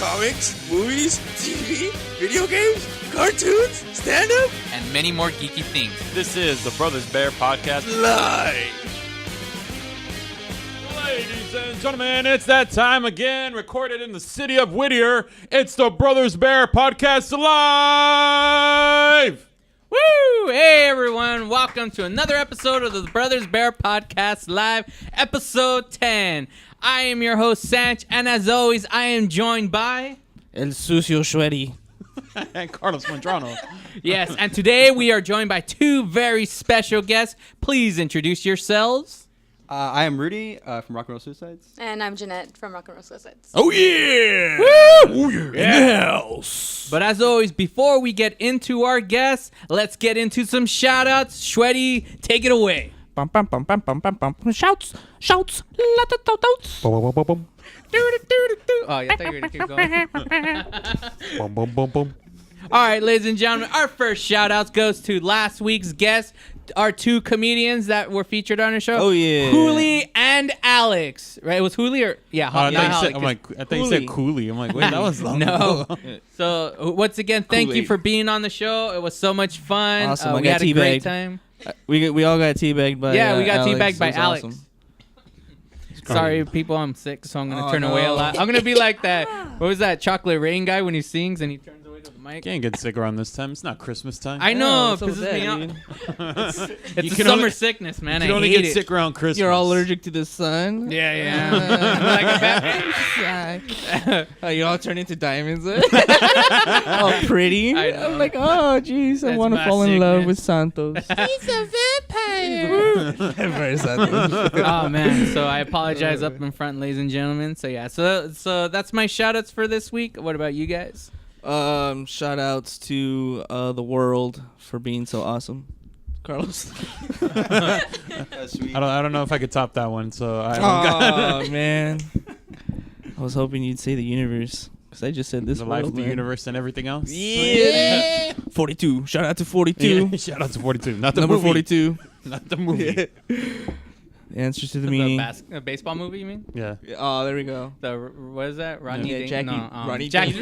comics, movies, TV, video games, cartoons, stand-up, and many more geeky things. This is the Brothers Bear Podcast live. Ladies and gentlemen, it's that time again, recorded in the city of Whittier. It's the Brothers Bear Podcast Live! Woo! Hey everyone, welcome to another episode of the Brothers Bear Podcast Live, episode 10. I am your host, Sanch, and as always, I am joined by... El Sucio Shreddy. And Carlos Mondrano. Yes, and today we are joined by two very special guests. Please introduce yourselves. I am Rudy from Rock and Roll Suicides. And I'm Jeanette from Rock and Roll Suicides. Oh yeah! Woo! Oh yeah! In the house. But as always, before we get into our guests, let's get into some shout-outs. Shreddy, take it away. Bum, bum, bum, bum, bum, bum, bum. Shouts. La-da-da-da-outs. Oh, yeah, I thought you were going to keep going. All right, ladies and gentlemen, our first shout-outs goes to last week's guests, our two comedians that were featured on the show. Oh, yeah. Hooli and Alex. Right? It was Hooli or... Yeah, I Alex. thought you said Cooley. I'm like, wait, that was long No. ago. So, once again, thank you Kool-Aid. for being on the show. It was so much fun. Awesome. I We got had a great teabagged. time. We all got teabagged by Yeah, we got Alex. teabagged by It was Alex. awesome. Sorry, people, I'm sick, so I'm going to Oh, turn away a no. lot. I'm going to be like that. What was that Chocolate Rain guy when he sings and he turns away to the mic? Can't get sick around this time. It's not Christmas time. I know, what's it up with pisses that, me off. dude? It's You a can summer only- sickness, man. You can I only hate get it. sick around Christmas. You're all allergic to the sun. Yeah, yeah. Like a Batman. Oh, you all turn into diamonds. Oh, pretty. I know. I'm like, oh, jeez, I That's want to my fall in love sickness. with Santos. He's a vampire. Vampire Santos. Oh, man. So I apologize up in front, ladies and gentlemen. So, yeah. So that's my shout-outs for this week. What about you guys? Shout outs to the world for being so awesome. Carlos. Sweet. I don't know if I could top that one, so I haven't got Oh, man. I was hoping you'd say the universe. Because I just said this the world, life, the man. universe, and everything else. Yeah. 42. Shout out to 42. Yeah, shout out to 42. Not the Number movie. 42. Not the movie. The answers to the The meaning. baseball movie, you mean? Yeah. Oh, there we go. What is that? Rodney Yeah, Dan- Jackie- no, Rodney Jackie.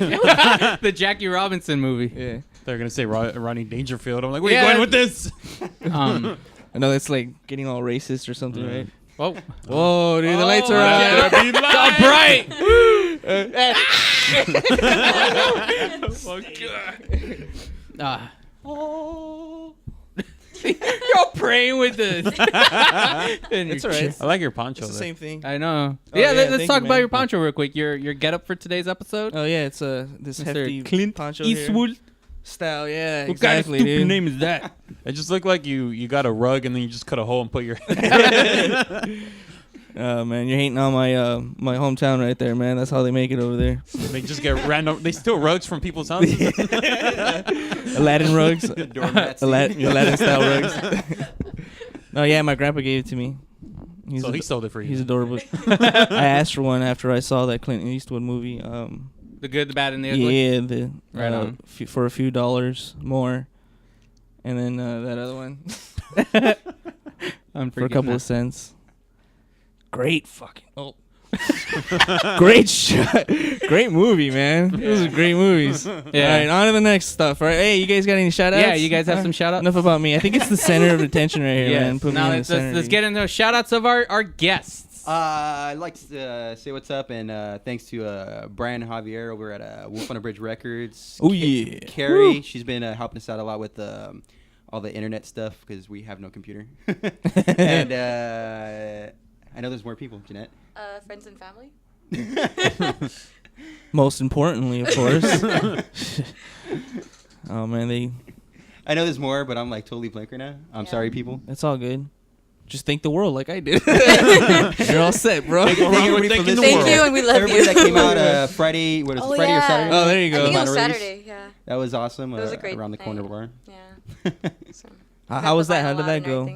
The Jackie Robinson movie. Yeah. They're going to say Ronnie Dangerfield. I'm like, where Yeah. are you going with this? I know that's like getting all racist or something, right? Whoa. Whoa, dude, the lights are yeah. out. Be live. Bright. You're praying with this. It's all right. I like your poncho. It's the though. same thing. I know. Oh, yeah, yeah, let's thank talk you, about man. your poncho real quick. Your get up for today's episode. Oh, yeah, it's this Mr. hefty Clint poncho Eastwood. here. Style, yeah, What kind of exactly, stupid dude. name is that? It just looked like you got a rug and then you just cut a hole and put your Oh, man, you're hating on my hometown right there, man. That's how they make it over there. They just get random. They steal rugs from people's houses. Aladdin rugs. Doormats. Aladdin style rugs. No, yeah, my grandpa gave it to me. So he sold it for you. He's adorable. I asked for one after I saw that Clint Eastwood movie. The good, the bad, and the ugly. Yeah, the Right on. for a few dollars more, and then that other one for a couple of cents. Great fucking great shot, great movie, man. Those are great movies. Yeah. All right, on to the next stuff. All right, hey, you guys got any shout outs? Yeah, you guys have some shout outs? Enough about me. I think it's the center of attention right here, man. Put me Now in the let's center. get into shout outs of our guests. I'd like to say what's up, and thanks to Brian and Javier over at Wolf on a Bridge Records. Oh, yeah. Carrie, Woo. she's been helping us out a lot with all the internet stuff because we have no computer. And I know there's more people, Jeanette. Friends and family. Most importantly, of course. Oh man, I know there's more, but I'm like totally blank right now. I'm sorry, people. that's all good. Just thank the world like I did. You're all set, bro. Thank everybody for listening. Thank you, and we love Everybody you. that came out Friday, what was it, Friday or Saturday? Oh, there you I go. think it was Vinyl release. Saturday, yeah. That was awesome. It was a great around the corner night. bar. Yeah. So, How was that? How did that go?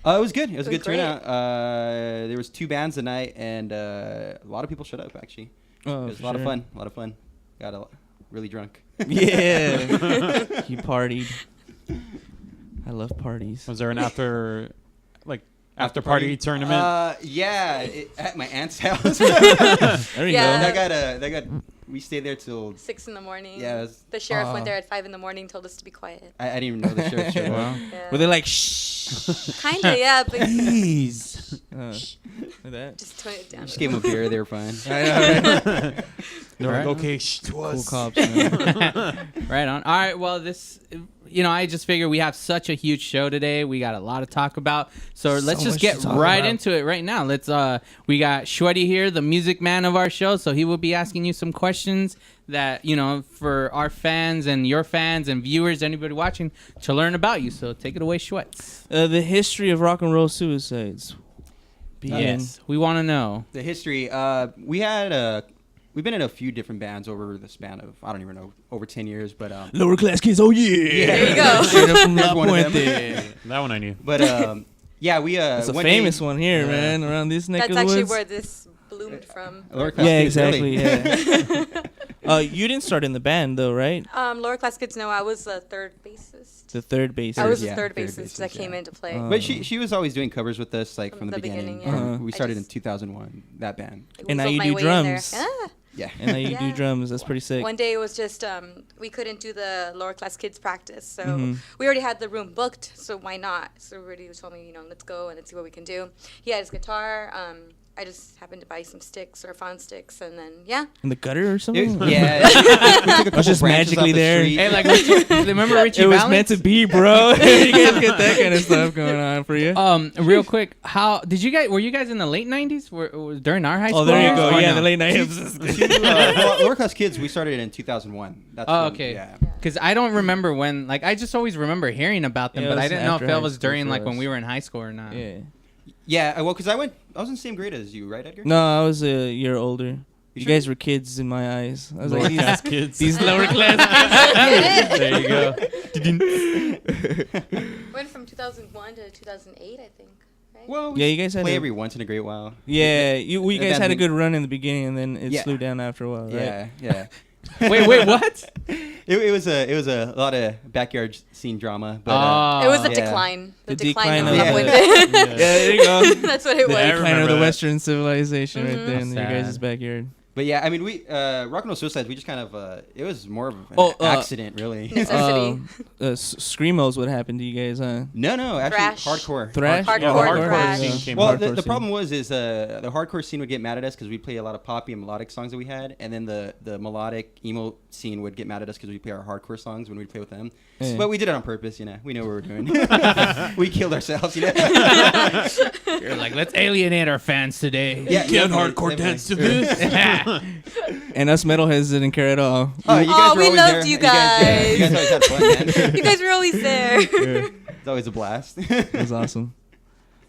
It was good. It was a It was good turnout. There was 2 bands tonight, and a lot of people showed up. Actually, Oh, it was for a lot of sure. fun. A lot of fun. Got really drunk. Yeah. You partied. I love parties. Was there an after party tournament? Yeah, at my aunt's house. There you Yeah. go. That got we stayed there till 6 in the morning. Yeah, it was- The sheriff went there at 5 in the morning, told us to be quiet. I didn't even know the sheriff showed Wow. up. Yeah. Were they like, shh? Kinda, yeah, but Please. Like that? just tone it down. Just gave them a beer. They were fine. I know, right? They're like, Right. okay, shh, to Cool us. cops, man. Right on. All right. Well, I just figure we have such a huge show today. We got a lot to talk about. So let's So just much get to talk right about. into it right now. We got Shweddy here, the music man of our show. So he will be asking you some questions that, for our fans and your fans and viewers, anybody watching, to learn about you. So take it away, Schwetz. The history of rock and roll suicides. Yes. We want to know. The history. We've been in a few different bands over the span of, I don't even know, over 10 years. But Lower class kids, oh yeah. There you go. Straight up from La There's one of them. Puente. That one I knew. But yeah, we It's a one famous day- one here, Yeah. man, around this neck That's of the actually woods. where this bloomed from. Lower class Yeah, kids, really. exactly. Yeah. You didn't start in the band though, right? Lower class kids know I was the third bassist. The third bass. I was the Yeah, third third bassist that bassist, came yeah. into play. But she was always doing covers with us, like from the beginning. yeah. Uh-huh. We I started in just- 2001. That band. I And now weaseled you my do way in there. drums. Ah. Yeah. And now you do Yeah. drums. That's pretty sick. One day it was just we couldn't do the lower class kids practice, so Mhm. we already had the room booked. So why not? So everybody told me, let's go and let's see what we can do. He had his guitar. I just happened to buy some sticks or found sticks, and then In the gutter or It something? was, yeah. we took a couple just branches magically off the there. street. Hey, like, Richie, remember Richie It was Valens? meant to be, bro. You guys get that kind of stuff going on for you. Real quick, were you guys in the late 90s? During our high school? Oh, there you years? go. Or Yeah, no? the late 90s. Lower class kids, we started in 2001. That's Oh, when- okay. Yeah. Because I don't remember when, I just always remember hearing about them, Yeah, but it I was didn't know if after it high was school during, for when us. we were in high school or not. Yeah. Yeah, well, because I was in the same grade as you, right, Edgar? No, I was a year older. You sure? guys were kids in my eyes. I was Lower like, class kids. these lower class kids. There you go. went from 2001 to 2008, I think. Right? Well, Yeah, you guys had play a- every once in a great while. Yeah, you And guys had a then- good run in the beginning, and then it Yeah. slowed down after a while, right? Yeah, yeah. Wait, what? It was a lot of backyard scene drama, but It was a yeah. decline. The The decline, decline of of La the- Puente. Yeah, there you go. That's what it The was. I decline of remember the that. Western civilization right Mhm. there in your Sad. guys' backyard. But yeah, I mean, we Rock and Roll Suicides. We just kind of it was more of an Oh, accident, really. Necessity. Screamos, what happened to you guys, huh? no, actually, Thrash. hardcore. Thrash? Hardcore Yeah, the hardcore thrash. scene came Well, out. the Hardcore scene. problem was the hardcore scene would get mad at us because we play a lot of poppy and melodic songs that we had, and then the melodic emo scene would get mad at us because we play our hardcore songs when we play with them. Yeah. But we did it on purpose, we know what we were doing. We killed ourselves, You're like, let's alienate our fans today. Yeah, Can definitely, hardcore definitely. dance to this? And us metalheads didn't care at all. Oh, you guys Oh, were we always loved there. you You guys guys. always had fun, man. You guys were always there. It's always a blast. It was awesome.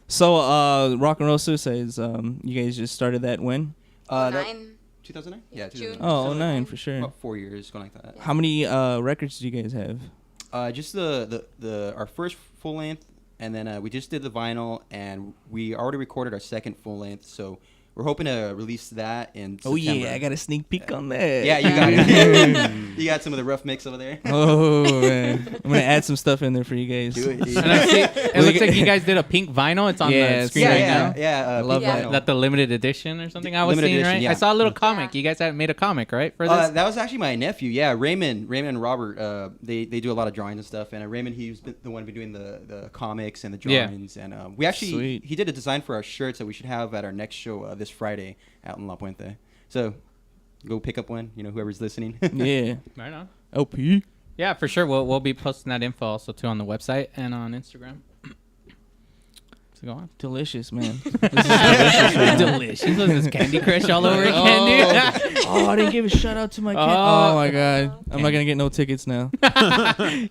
So, Rock and Roll Suicides, you guys just started that when? That- 9. 2009? Yeah, June. 2009. Oh, 09 for sure. About 4 years, going like that. How many records did you guys have? Just the our first full length, and then we just did the vinyl, and we already recorded our second full length, so we're hoping to release that in Oh September. yeah, I got a sneak peek on that. Yeah, you got it. You got some of the rough mix over there. Oh man, I'm gonna add some stuff in there for you guys. Do it. And I see, it looks like you guys did a pink vinyl. It's on Yeah, the it's- screen Yeah, right yeah, now. yeah. I love pink that. vinyl. Is that the limited edition or something I was Limited seeing, edition, right? yeah. I saw a little comic. Yeah. You guys had made a comic, right, for this? That was actually my nephew. Yeah, Raymond and Robert. They do a lot of drawings and stuff. And Raymond, he's been the one been doing the comics and the Yeah. drawings. And we actually Sweet. he did a design for our shirts that we should have at our next show this Friday out in La Puente. So go pick up one. Whoever's listening. Yeah, Right on. LP. Yeah, for sure. We'll be posting that info also too on the website and on Instagram. So go on. Delicious, man. Delicious. Was this Candy Crush all over again, dude? Oh, I didn't give a shout out to my kid. Oh. Oh my god, I'm not gonna get no tickets now.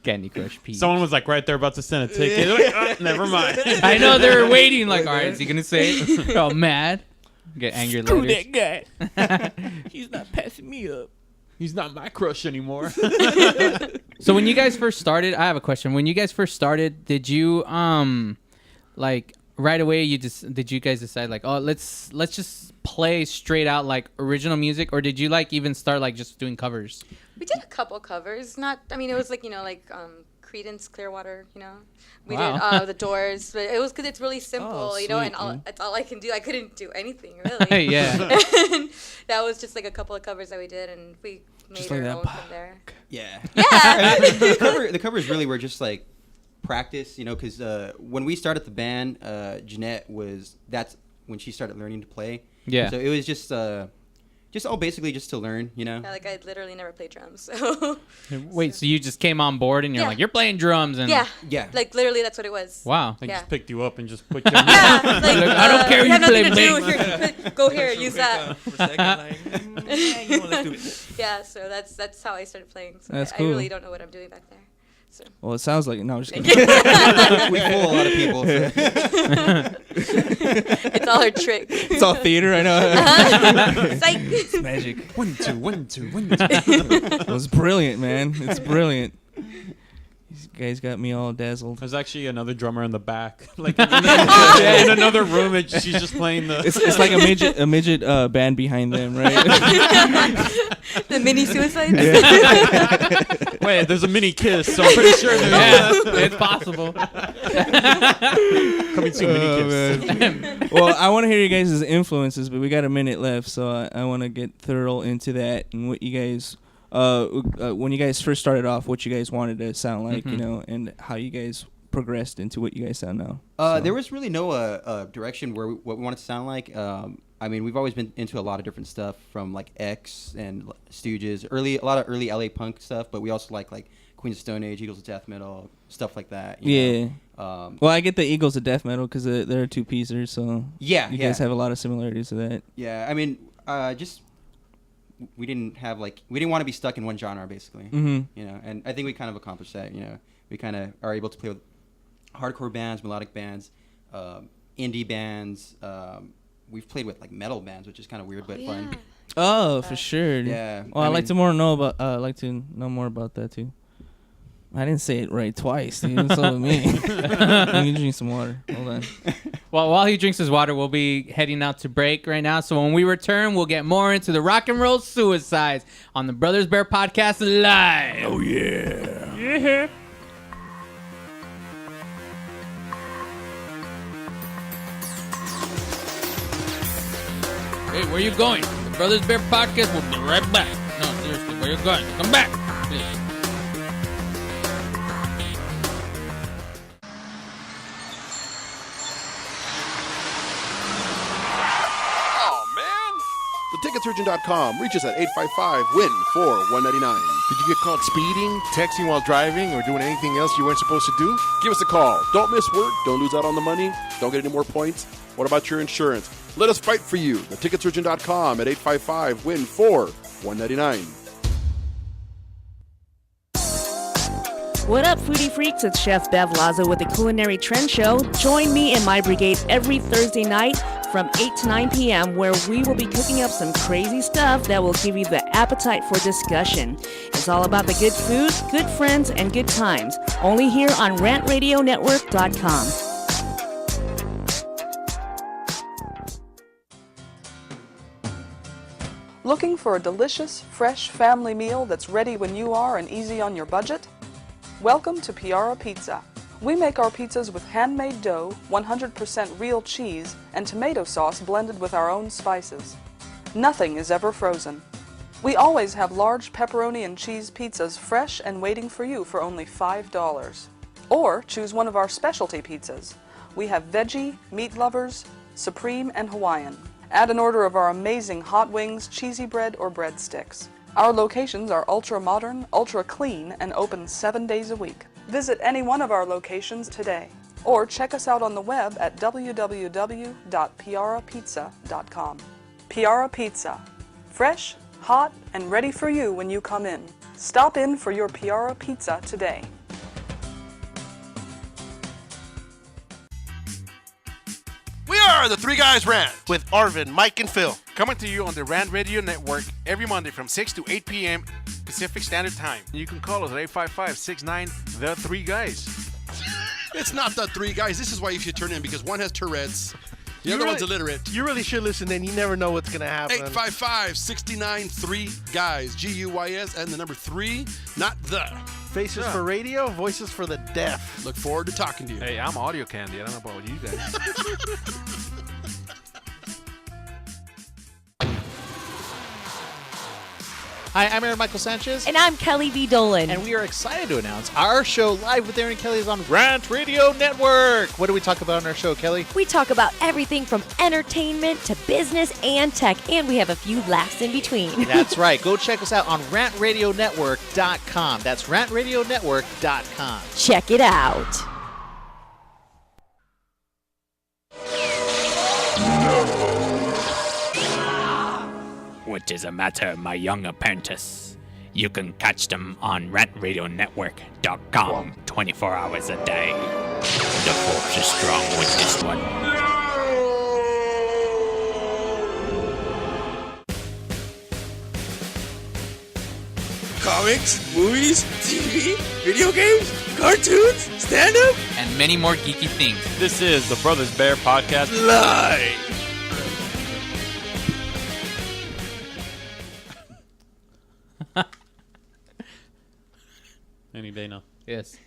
Candy Crush Pete. Someone was like right there about to send a ticket. They're like, "Ah, never mind. I know they were waiting. Like, all right, is he gonna say it? They're all mad. Get angry later. guy. He's not passing me up. He's not my crush anymore. So when you guys first started, I have a question. When you guys first started, did you like right away did you guys decide like, oh, let's just play straight out like original music, or did you like even start like just doing covers? We did a couple covers. It was like, Creedence Clearwater, We Wow. did The Doors, but it was because it's really simple, Oh, and sweet, that's all I can do. I couldn't do anything, really. Yeah. And that was just like a couple of covers that we did, and we made Just our like that. own from there. Yeah. Yeah. The covers really were just like practice, because when we started the band, Jeanette that's when she started learning to play. Yeah. So it was just all basically just to learn, Yeah, like I literally never played drums. So. Wait, so you just came on board and you're Yeah. like, you're playing drums and Yeah. Yeah. Like literally, that's what it was. wow. They Yeah. just picked you up and just put you on. Yeah, like, I don't care you you have nothing play to do. bass. Here, go here, use that. For a second, like, let's do it. Yeah, so that's how I started playing. So That's I cool. really don't know what I'm doing back there. So. Well, it sounds like it. No, I'm just kidding. We fool a lot of people. So. It's all her trick. It's all theater right now. Psych. It's magic. 1, 2, 1, 2, 1, 2. It was brilliant, man. It's brilliant. These guys got me all dazzled. There's actually another drummer in the back, like in another room. She's just playing the. It's like a midget band behind them, right? The mini suicides. Wait, there's a mini kiss, so I'm pretty sure there's It's possible. coming soon. Mini kiss. Man. Well, I want to hear you guys' influences, but we got a minute left, so I want to get thorough into that and what you guys, when you guys first started off, what you guys wanted to sound like, and how you guys progressed into what you guys sound now. There was really no direction what we wanted to sound like. I mean, we've always been into a lot of different stuff from like X and Stooges, a lot of early LA punk stuff, but we also like Queens of Stone Age, Eagles of Death Metal, stuff like that. You know? Well, I get the Eagles of Death Metal because they're two piecers, so Yeah, you guys have a lot of similarities to that. Yeah, I mean, we didn't want to be stuck in one genre, basically. Mm-hmm. And I think we kind of accomplished that. We kind of are able to play with hardcore bands, melodic bands, indie bands. We've played with like metal bands, which is kind of weird but fun. Oh, for sure. Yeah. Well, I'd like to know more about that too. I didn't say it right twice, dude. What's up with me? Let me drink some water. Hold on. Well, while he drinks his water, we'll be heading out to break right now. So when we return, we'll get more into the rock and roll suicides on the Brothers Bear Podcast Live. Oh, yeah. Yeah. Hey, where you going? The Brothers Bear Podcast will be right back. No, seriously, where you going? Come back, please. Oh, man. TheTicketSurgeon.com. Reach us at 855-WIN-4-199. Did you get caught speeding, texting while driving, or doing anything else you weren't supposed to do? Give us a call. Don't miss work. Don't lose out on the money. Don't get any more points. What about your insurance? Let us fight for you. TheTicketSurgeon.com at 855-WIN-4-199. What up, foodie freaks? It's Chef Bev Lazo with the Culinary Trend Show. Join me and my brigade every Thursday night from 8 to 9 p.m. where we will be cooking up some crazy stuff that will give you the appetite for discussion. It's all about the good food, good friends, and good times. Only here on RantRadioNetwork.com. Looking for a delicious, fresh family meal that's ready when you are and easy on your budget? Welcome to Piara Pizza. We make our pizzas with handmade dough, 100% real cheese, and tomato sauce blended with our own spices. Nothing is ever frozen. We always have large pepperoni and cheese pizzas fresh and waiting for you for only $5. Or choose one of our specialty pizzas. We have veggie, meat lovers, supreme, and Hawaiian. Add an order of our amazing hot wings, cheesy bread, or breadsticks. Our locations are ultra-modern, ultra-clean, and open 7 days a week. Visit any one of our locations today, or check us out on the web at www.piarapizza.com. Piara Pizza. Fresh, hot, and ready for you when you come in. Stop in for your Piara Pizza today. We are the Three Guys Rant with Arvin, Mike, and Phil. Coming to you on the Rant Radio Network every Monday from 6 to 8 p.m. Pacific Standard Time. You can call us at 855-69 The Three Guys. It's not the Three Guys. This is why you should turn in, because one has Tourette's, the other one's illiterate. You really should listen in. You never know what's going to happen. 855-69 Three Guys. G-U-Y-S and the number 3, not the. Faces for radio, voices for the deaf. Look forward to talking to you. Hey, I'm audio candy. I don't know about you guys. Hi, I'm Aaron Michael Sanchez. And I'm Kelly V. Dolan. And we are excited to announce our show Live with Aaron and Kelly is on Rant Radio Network. What do we talk about on our show, Kelly? We talk about everything from entertainment to business and tech, and we have a few laughs in between. That's right. Go check us out on rantradionetwork.com. That's rantradionetwork.com. Check it out. What is the matter, my young apprentice? You can catch them on rantradionetwork.com 24 hours a day. The force is strong with this one. Comics, movies, TV, video games, cartoons, stand-up, And many more geeky things. This is the Brothers Bear Podcast. live. Any day now. Yes.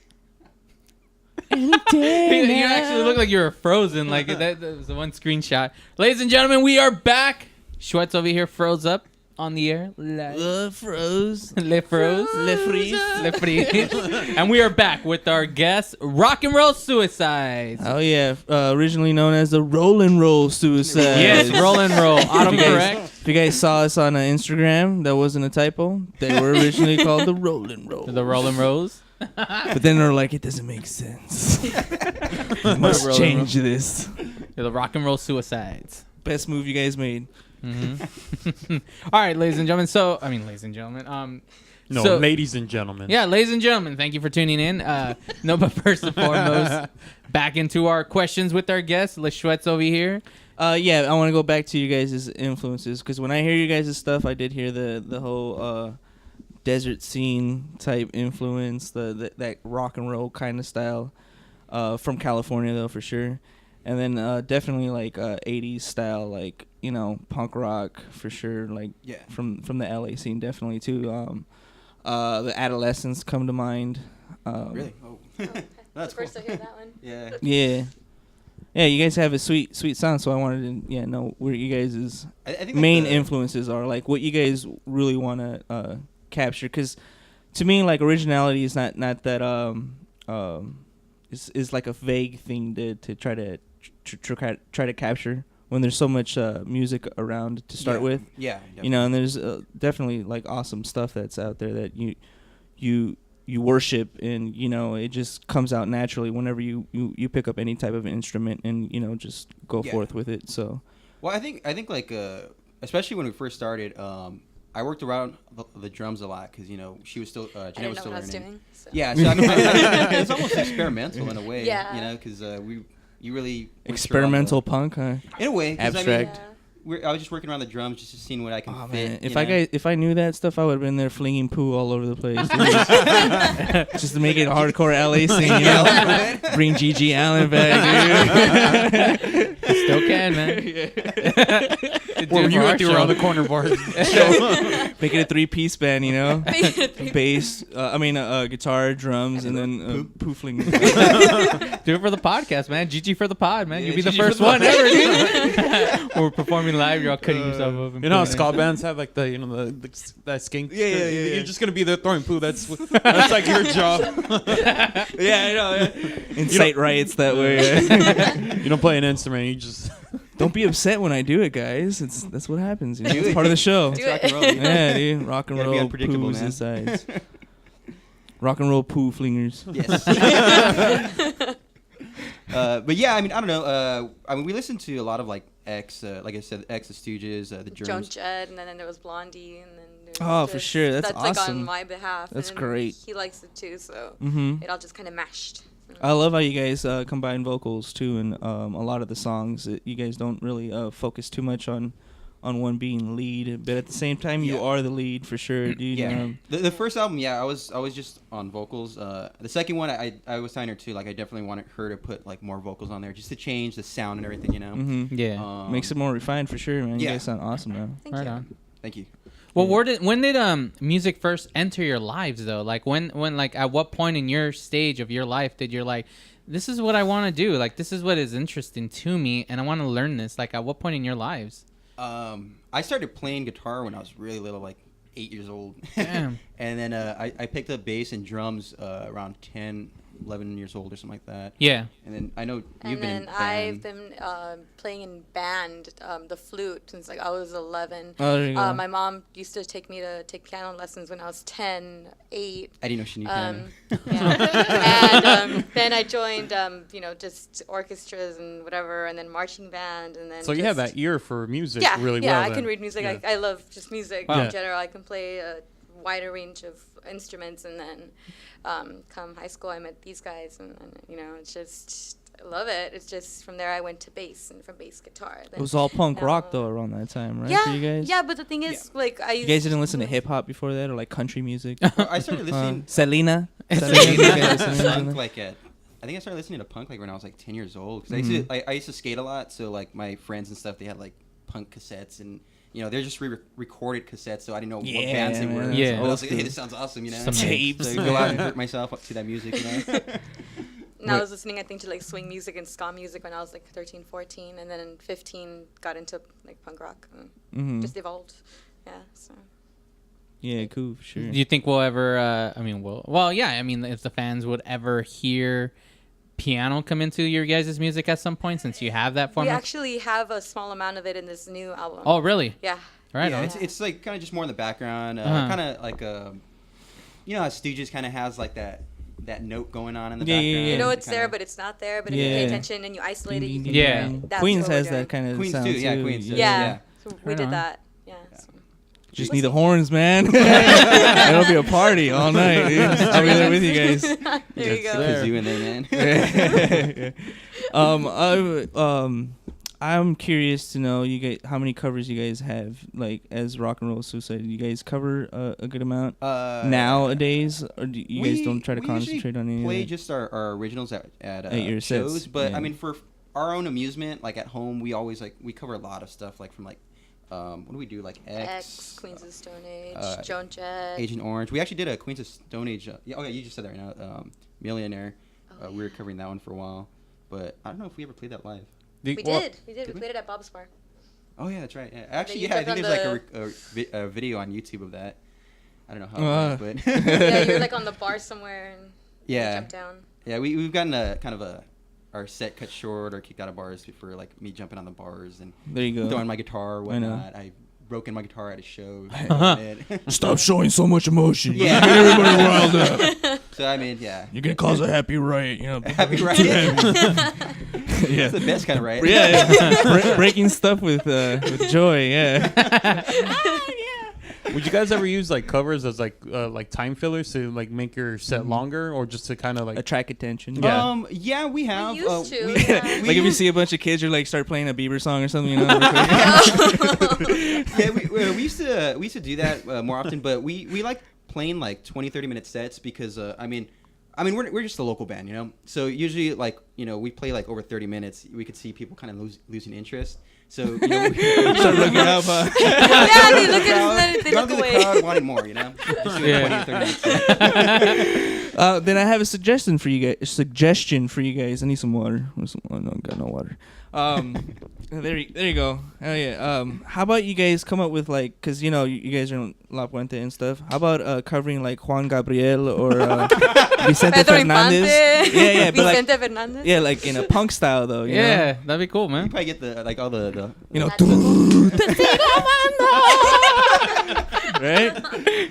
Any day You actually look like you were frozen. Like that was the one screenshot. Ladies and gentlemen, we are back. Schwartz over here froze up on the air. Froze. Le froze. Le freeze. Le freeze. And we are back with our guest, Rock and Roll Suicides. Oh yeah, originally known as the Roll and Roll Suicide. Yes, roll and roll. Autocorrect. If you guys saw us on Instagram, that wasn't a typo. They were originally called the Roll and Roll. The Roll and Rolls. But then they're like, it doesn't make sense. We must Roll and change this. They're the Rock and Roll Suicides. Best move you guys made. Mm-hmm. All right, ladies and gentlemen. Ladies and gentlemen. Ladies and gentlemen. Yeah, ladies and gentlemen, thank you for tuning in. No, but first and foremost, back into our questions with our guest, LeSchwetz over here. Yeah, I want to go back to you guys' influences, because when I hear you guys' stuff, I did hear the whole desert scene type influence, that rock and roll kind of style, from California though for sure, and then definitely like 80s style, like punk rock for sure, like from the LA scene definitely too. The Adolescents come to mind. Really? Oh, that's First cool. I hear that one. Yeah. Yeah, you guys have a sweet sound, so I wanted to know where you guys' I think main influences are, like what you guys really want to capture, because to me, like, originality is not that is like a vague thing to try to capture when there's so much music around to start with. Yeah, and there's definitely like awesome stuff that's out there that you worship, and it just comes out naturally whenever you pick up any type of instrument and just go forth with it. So well, I think like especially when we first started, I worked around the drums a lot because she was still Jeanette was still learning. Doing, so. Yeah, so I mean, it's almost experimental in a way. Yeah. Because you really experimental punk, huh? In a way, abstract. I was just working around the drums, just seeing what I can fit. Man. If I knew that stuff, I would have been there flinging poo all over the place, just to make it hardcore LA scene. Bring Gigi Allen back, dude. Still can, man. What were you at on the corner bar? Make it a 3-piece band, bass, guitar, drums, and then poo flinging. Do it for the podcast, man. Gigi for the pod, man. You'll be the first one ever, dude. We're performing live, you're all cutting yourself up. You know how ska bands have like that skink? Yeah. You're just gonna be there throwing poo. That's like your job. Yeah, I know. Incite riots that way. You don't play an instrument. You just don't be upset when I do it, guys. That's what happens. It's part of the show. Do it. Rock and roll. Yeah, dude. Rock and roll unpredictable, poo man. suicides. Rock and roll poo flingers. Yes. But yeah, I mean, I don't know. We listened to a lot of like X, like I said, X, the Stooges, the Germs. Joan Jett, and then there was Blondie, and then there was Oh, for sure. That's like on awesome. my behalf. That's and great. He likes it too, so Mhm. it all just kind of mashed. I love how you guys combine vocals too, and a lot of the songs you guys don't really focus too much on one being lead, but at the same time you are the lead for sure, dude. Yeah. The first album, I was just on vocals. The second one, I was telling her too. Like I definitely wanted her to put like more vocals on there, just to change the sound and everything. Mm-hmm. Yeah. Makes it more refined for sure, man. You guys sound awesome, man. Thank Right you. on. Thank you. Well, when did music first enter your lives though? Like when like at what point in your stage of your life did you're like, this is what I want to do. Like this is what is interesting to me, and I want to learn this. Like at what point in your lives? I started playing guitar when I was really little, like 8 years old. Damn. And then I picked up bass and drums around 10, 11 years old or something like that. Yeah. And then I know And you've been then in I've band. been playing in band, the flute, since like I was 11. Oh, there you go. My mom used to take me to take piano lessons when I was 10, 8. I didn't know she knew piano. Yeah. And then I joined, just orchestras and whatever, and then marching band, and then. So you have that ear for music Yeah, really well. yeah. I then. can read music. Yeah. I love just music Wow. in general. I can play a wider range of instruments, and then come high school, I met these guys, and it's just I love it. It's just from there I went to bass, and from bass guitar. It was all punk rock though around that time, right? Yeah, For you guys? yeah. But the thing is, like You guys didn't listen to hip hop before that, or like country music? Well, I started listening. Selena. Punk, like I think I started listening to punk like when I was like 10 years old. Because I used to skate a lot, so like my friends and stuff, they had like punk cassettes, and they're just recorded cassettes, so I didn't know what bands they were. Yeah. So I was like, hey, this sounds awesome, Some tapes. So go out and hurt myself to that music, And I was listening, I think, to like swing music and ska music when I was like 13, 14, and then in 15 got into like punk rock. And just evolved. Yeah. So. Yeah, cool, for sure. Do you think we'll ever? If the fans would ever hear piano come into your guys' music at some point, since you have that We format. actually have a small amount of it in this new album. Oh, really? Yeah. Right. Yeah, on. it's like kind of just more in the background, kind of like how Stooges kind of has like that note going on in the background. You know it's there, but it's not there. But if you pay attention and you isolate it, you can hear it. That's Queens what we're has doing. that kind of Queens sound too. Yeah, Queens. Yeah. So we Right did on. that. Yeah. So. Just need the horns, man. It'll be a party all night. Dude. I'll be there with you guys. There you go. Kazoo in there, man. I'm curious to know you guys how many covers you guys have, like as Rock and Roll Suicide. Do you guys cover a good amount nowadays, or do you guys don't try to concentrate on any? Play of just our originals at your shows, sets, but yeah. I mean for our own amusement, like at home, we always we cover a lot of stuff, like from what do we do, like X, Queens of Stone Age, Joan Jett, Agent Orange. We actually did a Queens of Stone Age. You just said that right now. Millionaire. We were covering that one for a while, but I don't know if we ever played that live. We did. We played it at Bob's Bar. Oh yeah, that's right. Yeah. Actually, I think there's a video on YouTube of that. I don't know how, it went, but yeah, you're like on the bar somewhere and you jump down. Yeah, we've gotten our set cut short or kicked out of bars for like me jumping on the bars and there you go. throwing my guitar or whatnot. I broken my guitar at a show. Stop showing so much emotion. Yeah. Get everybody riled up. So I mean, yeah. You're gonna cause a happy riot, Happy riot. Yeah. That's the best kind of riot. Yeah. Breaking stuff with joy. Yeah. Would you guys ever use like covers as like time fillers to like make your set longer, or just to kind of like attract attention? Yeah. Yeah, we have. We used to. Like if you see a bunch of kids, you like start playing a Bieber song or something, Yeah, we used to do that more often, but we like playing like 20-30 minute sets because I mean we're just a local band, so usually like we play like over 30 minutes. We could see people kind of losing interest, so we start looking up. Yeah, they look at they look away. The crowd wanting more, just doing 20-30 minutes. Then I have a suggestion for you guys. I need some water. No, I got no water. There you go. Oh yeah. How about you guys come up with like, cause you guys are in La Puente and stuff. How about covering like Juan Gabriel or Vicente Pedro Fernandez? Infante. Yeah, but like, Vicente Fernandez. yeah, like in a punk style though. You know? That'd be cool, man. You probably get the all the right?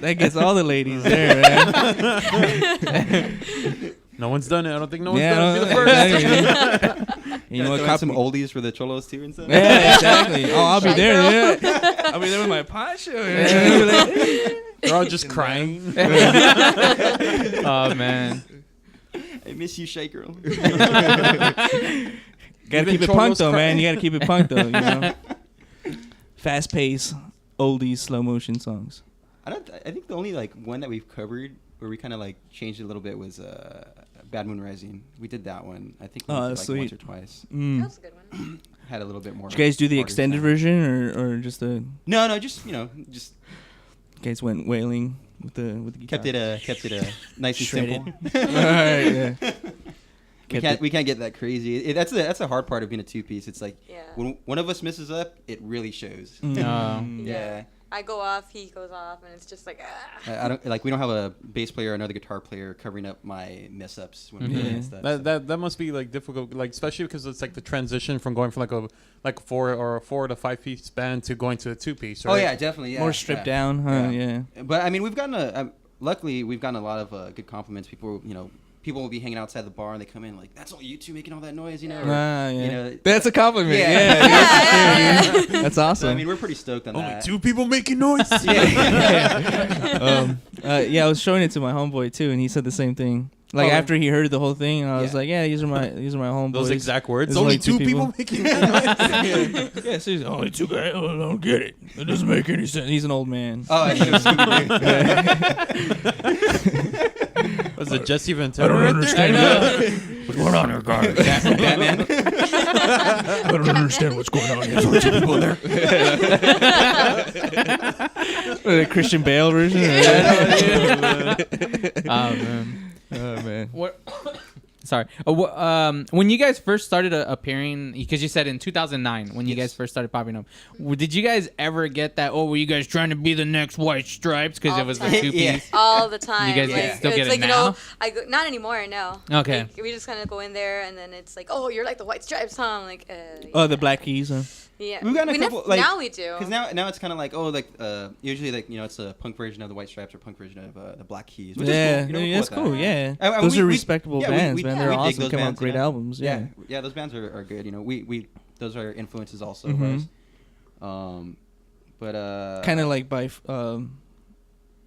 That gets all the ladies there, man. No one's done it. I don't think no one's Yeah, done it. Be the first. Exactly. You know what? Throwing some oldies for the cholos too and stuff. Yeah, exactly. Oh, I'll be there. Yeah. I'll be there with my poncho. They're all just crying. Oh man. I miss you, Shy Girl. Gotta keep it punk though, man. You gotta keep it punk though. Fast pace, oldies, slow motion songs. I think the only like one that we've covered where we kind of like changed it a little bit was Bad Moon Rising. We did that one. I think like sweet. once or twice. That was a good one. Had a little bit more. Did you guys do the harder extended sound. version or just the? No, just just. You guys went wailing with the guitar. Kept it nice and Shredded. simple. Alright, yeah. We can't get that crazy. That's the hard part of being a two piece. It's like Yeah. when one of us messes up, it really shows. No. Yeah. I go off, he goes off, and it's just like, I don't like. We don't have a bass player or another guitar player covering up my mess ups when we're doing stuff. That must be like difficult, like especially because it's like the transition from going from like a 4 to 5 piece band to going to a 2 piece. Right? Oh yeah, definitely. Yeah, More stripped down, huh? Yeah. But I mean, we've gotten luckily we've gotten a lot of good compliments. People, people will be hanging outside the bar and they come in like, "That's all you two making all that noise," you know? Or, yeah. You know, that's a compliment. Yeah. That's awesome. So, I mean, we're pretty stoked on Only that. 2 people making noise. Yeah, I was showing it to my homeboy too, and he said the same thing. Like after he heard the whole thing, and I was like, "Yeah, these are my homeboys." Those exact words. There's Only 2 people making noise. Yeah, so he's only 2 guys. Oh, I don't get it. It doesn't make any sense. He's an old man. Oh, I thought it was Scooby-Doo. Was it Jesse Ventura? I don't understand. What's going on here, guys? Batman. I don't understand what's going on here. There's only 2 people there. The Christian Bale version. Oh man. Oh man. What? Sorry. When you guys first started appearing, because you said in 2009 when you guys first started popping up, did you guys ever get that? Oh, were you guys trying to be the next White Stripes because it was the 2 piece? all the time. You guys still get it now? Not anymore. No. Okay. Like, we just kind of go in there and then it's like, oh, you're like the White Stripes, huh? I'm like, Oh, the Black Keys, huh? Yeah. We've got a couple. Like, now we do. Because now it's kind of like usually like it's a punk version of the White Stripes or punk version of the Black Keys. Which is cool. That's cool. Yeah, I those are respectable bands, man. They're awesome. Those Come out bands, great albums. Yeah, those bands are good. We those are influences also Mhm. of ours. But kind of like by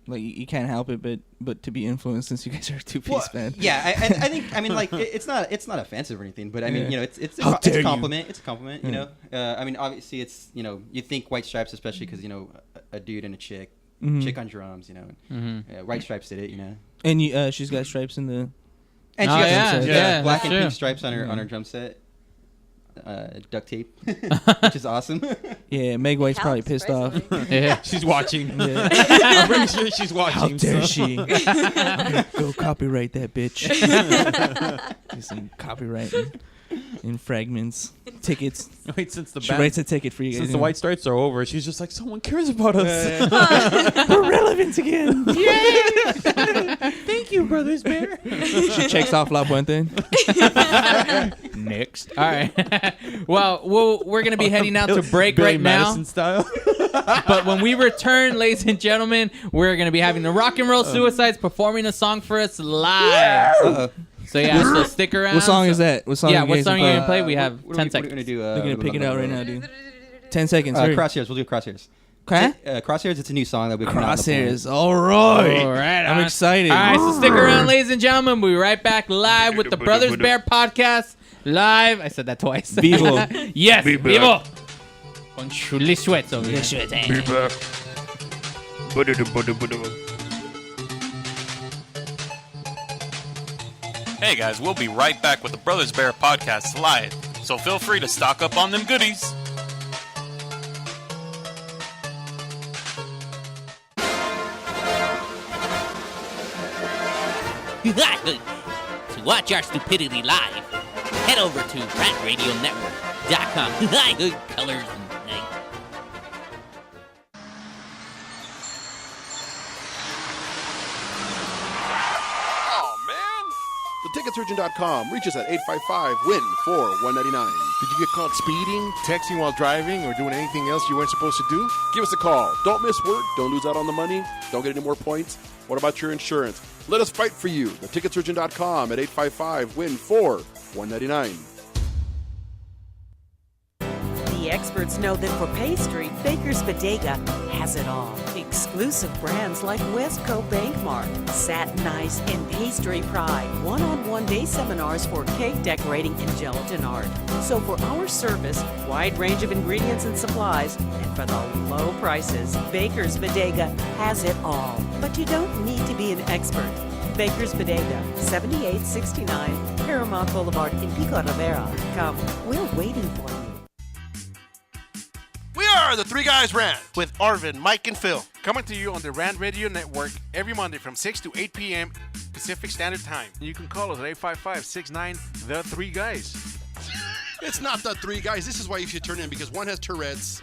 like you can't help it but to be influenced since you guys are a 2-piece band. Yeah, I think like it's not offensive or anything, but I mean it's a compliment. It's a compliment. You know, I mean obviously it's you think White Stripes especially because a dude and a chick on drums. White Stripes did it. And she's got stripes in the. And she got black and true. pink stripes on her drum set. Duct tape, which is awesome. Yeah, Meg White's probably pissed off. Yeah, she's watching. Yeah. I'm pretty sure she's watching. How dare she? Go copyright that bitch. Do some copyright in fragments, tickets. Wait, since the she writes a ticket for you guys. Since the White Stripes are over, she's just like, someone cares about us. We're relevant again. Yay! Thank you, Brothers Bear. She checks off La Puente. Next. All right. well, we're going to be heading out to break Billy right Madison now. style. But when we return, ladies and gentlemen, we're going to be having the Rock and Roll Suicides performing a song for us live. So so stick around. What song is that? What song? Yeah, what song are you going to play? We have 10 seconds. What are we going to do? They're going to pick it out right now, dude. 10 seconds. Crosshairs. We'll do Crosshairs. Okay. Crosshairs. It's a new song that we Crosshairs. All right. All right. I'm excited. All right. So stick around, ladies and gentlemen. We'll be right back live with the Brothers Bear podcast. Live. I said that twice. Vivo. Yes. Be back. Vivo. Con Chuli Sweats over here. Be back. Hey guys, we'll be right back with the Brothers Bear podcast live, so feel free to stock up on them goodies. To watch our stupidity live, head over to RantRadioNetwork.com. Colors and night. TheTicketSurgeon.com. Reach us at 855-WIN-4199. Did you get caught speeding, texting while driving, or doing anything else you weren't supposed to do? Give us a call. Don't miss work. Don't lose out on the money. Don't get any more points. What about your insurance? Let us fight for you. TheTicketSurgeon.com at 855-WIN-4199. The experts know that for pastry, Baker's Bodega has it all. Exclusive brands like Westco Bankmart, Satin Ice, and Pastry Pride. One-on-one day seminars for cake decorating and gelatin art. So for our service, wide range of ingredients and supplies, and for the low prices, Baker's Bodega has it all. But you don't need to be an expert. Baker's Bodega, 7869 Paramount Boulevard in Pico Rivera. Come, we're waiting for you. We are the Three Guys Rant with Arvin, Mike, and Phil. Coming to you on the Rant Radio Network every Monday from 6 to 8 p.m. Pacific Standard Time. You can call us at 855-69-THE3 Guys. It's not the Three Guys. This is why you should turn in, because one has Tourette's,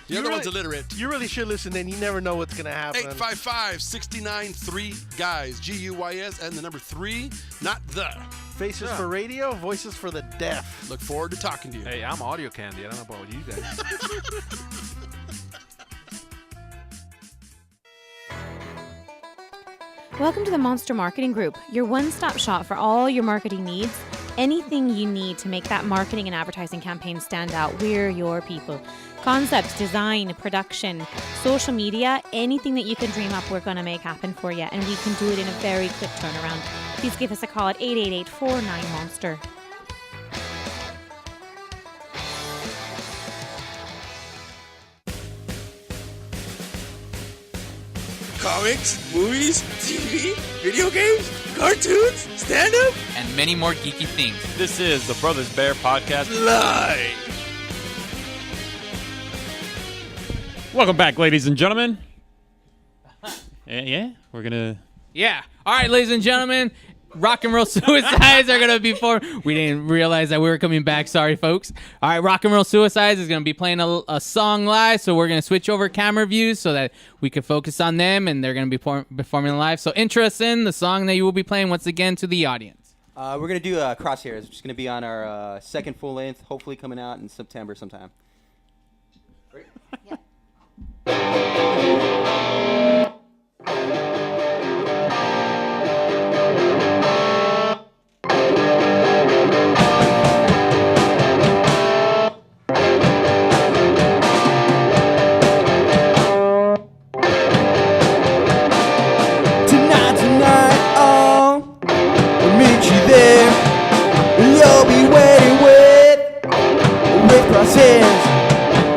The other one's illiterate. You really should listen, then you never know what's going to happen. 855-693-GUYS, GUYS, and the number 3, not the. Faces for radio, voices for the deaf. Look forward to talking to you. Hey, I'm audio candy. I don't know about you guys. Welcome to the Monster Marketing Group, your one-stop shop for all your marketing needs. Anything you need to make that marketing and advertising campaign stand out, we're your people. Concept, design, production, social media, anything that you can dream up, we're going to make happen for you. And we can do it in a very quick turnaround. Please give us a call at 888-49-MONSTER. Comics, movies, TV, video games, cartoons, stand-up, and many more geeky things. This is the Brothers Bear Podcast live. Welcome back, ladies and gentlemen. Yeah, we're gonna. Yeah. All right, ladies and gentlemen. Rock and Roll Suicides are going to be we didn't realize that we were coming back. Sorry, folks. All right, Rock and Roll Suicides is going to be playing a song live, so we're going to switch over camera views so that we can focus on them, and they're going to be performing live. So interest in the song that you will be playing once again to the audience. We're going to do Crosshairs, which is going to be on our second full length, hopefully coming out in September sometime.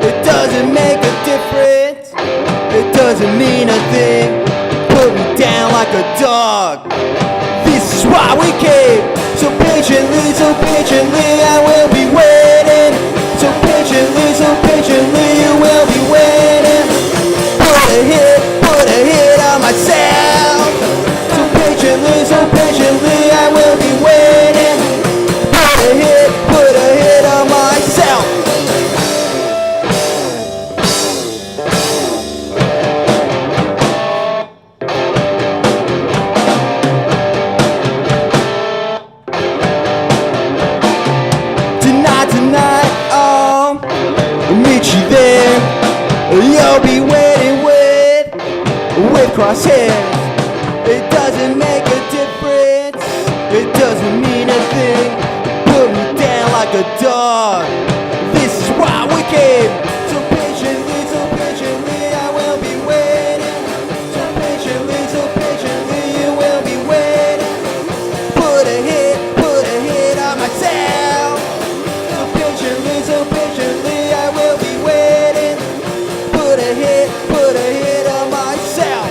It doesn't make a difference. It doesn't mean a thing. Put me down like a dog. This is why we came. So patiently, I will be waiting. So patiently, you will be waiting. Put a hit on myself. So patiently, I will be waiting. Put a hit on myself. Tonight, I'll meet you there. You'll be waiting with crosshairs. It doesn't make a difference. It doesn't mean a thing. Put me down like a dog. This is why we came. So patiently, I will be waiting. So patiently, you will be waiting. Put a hit on myself. So patiently, I will be waiting. Put a hit on myself.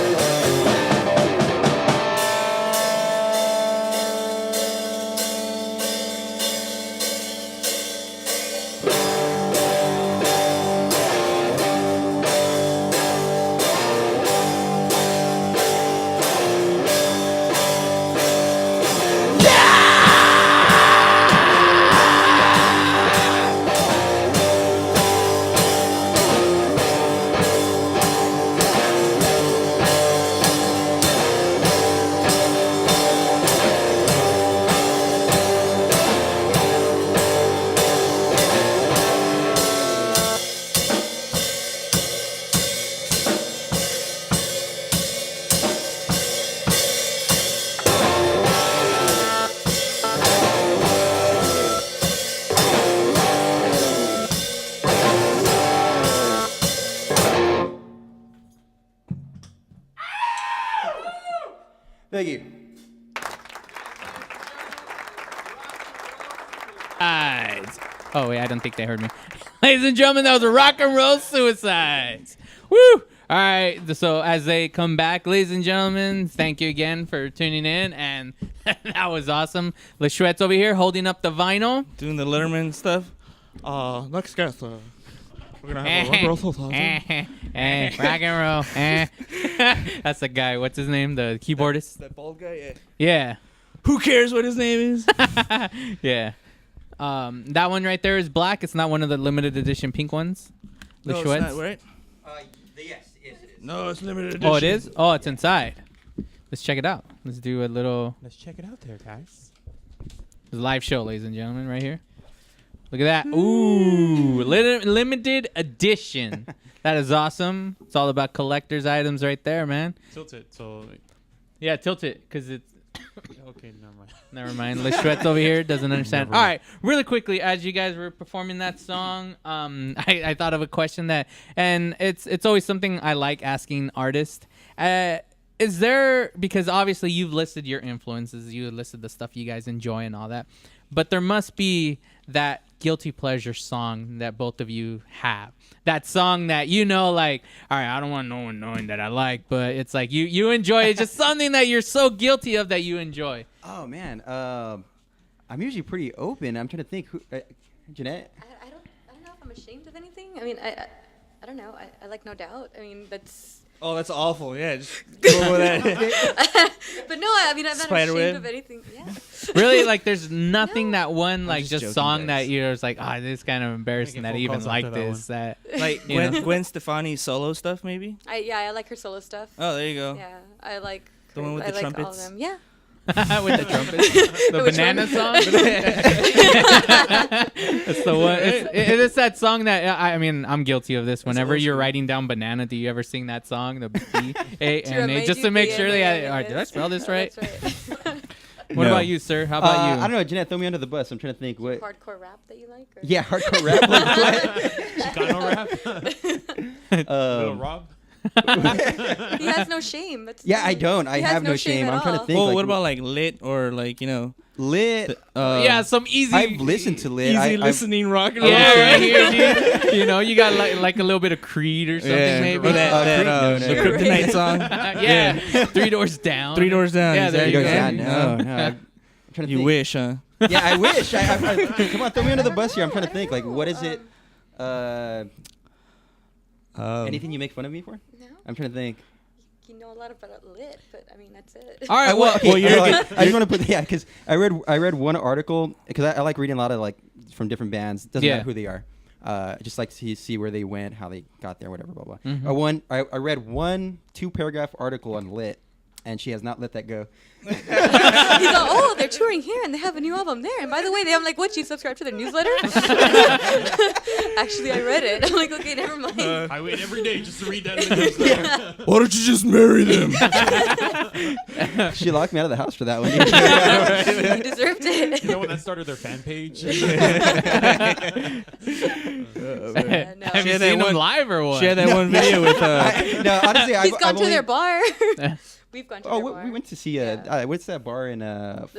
Thank you. Oh, wait, I don't think they heard me. Ladies and gentlemen, that was a Rock and Roll Suicides. Woo! All right, so as they come back, ladies and gentlemen, thank you again for tuning in, and that was awesome. Lachouette's over here holding up the vinyl. Doing the Letterman stuff. Next guest, we're going to have a rock and roll suicide. Rock and roll. That's the guy. What's his name? The keyboardist? That bald guy? Yeah. Yeah. Who cares what his name is? Yeah. That one right there is black. It's not one of the limited edition pink ones. No, it's not, right? Yes, it is. No, it's limited edition. Oh, it is? Oh, it's inside. Let's check it out. Let's do a little Let's check it out there, guys. live show, ladies and gentlemen, right here. Look at that. Ooh, limited edition. That is awesome. It's all about collector's items right there, man. Tilt it. So. Yeah, tilt it, because it's... Okay, never mind. Never mind. Lishret's over here doesn't understand. All right, really quickly, as you guys were performing that song, I thought of a question that, and it's always something I like asking artists. Is there, because obviously you've listed your influences, you listed the stuff you guys enjoy and all that, but there must be that guilty pleasure song that both of you have. That song that like, all right, I don't want no one knowing that I like, but it's like you enjoy it. It's just something that you're so guilty of that you enjoy. Oh man, I'm usually pretty open. I'm trying to think. Who, Jeanette? I don't know if I'm ashamed of anything. I mean, I don't know. I like No Doubt. I mean, that's. Oh, that's awful. Yeah, just go with that. But no, I mean, I'm not Spiderweb. ashamed of anything. Yeah. Really, like, there's nothing that one like just just joking, song guys. that you're just like, oh, this is kind of embarrassing that I even like this. That Like you know? Gwen Stefani's solo stuff, maybe. I like her solo stuff. Oh, there you go. Yeah, I like. The one with I the like all of trumpets? them. Yeah. with the trumpets, the Which banana one? song. That's the one. It's that song that I mean, I'm guilty of this. Whenever you're writing down banana, do you ever sing that song, the B-A-N-A, just to make sure they? All right, did I spell this right? That's right. What No. about you, sir? How about you? I don't know, Jeanette. Throw me under the bus. I'm trying to think. What? Hardcore rap that you like? Or? Yeah, hardcore rap. Like what? Little Rob. He has no shame. That's Yeah, I don't. I He has have no shame. at I'm trying to all. think. Well, like, what about like Lit or like Lit? Yeah, some easy. I've listened to Lit. easy listening rock and roll? Yeah, right here, dude. You got like a little bit of Creed or something, Yeah, maybe. or that no. the Kryptonite song. Yeah, 3 Doors Down. 3 Doors Down. Yeah, there exactly. you go. Yeah, no. I'm trying to You think. wish, huh? Yeah, I wish. Come on, throw me under the bus here. I'm trying to think. Like, what is it? Anything you make fun of me for? No. I'm trying to think. You know a lot about Lit, but I mean that's it. All right, well, I just want to put because I read one article because I like reading a lot of like from different bands. Doesn't matter who they are. Just like to see where they went, how they got there, whatever, blah blah. Mhm. I read 2-paragraph article on Lit, and she has not let that go. He's like, oh, they're touring here and they have a new album there. And by the way, I'm like, what? You subscribe to their newsletter? Actually, I read it. I'm like, okay, never mind. I wait every day just to read that in the newsletter. Why don't you just marry them? She locked me out of the house for that one. You deserved it. You know when that started their fan page? Have She you had that seen them one- live or what? She had that one video with no, honestly, He's gone I've to only, their bar. We've gone to Oh, their bar. we went to see what's that bar in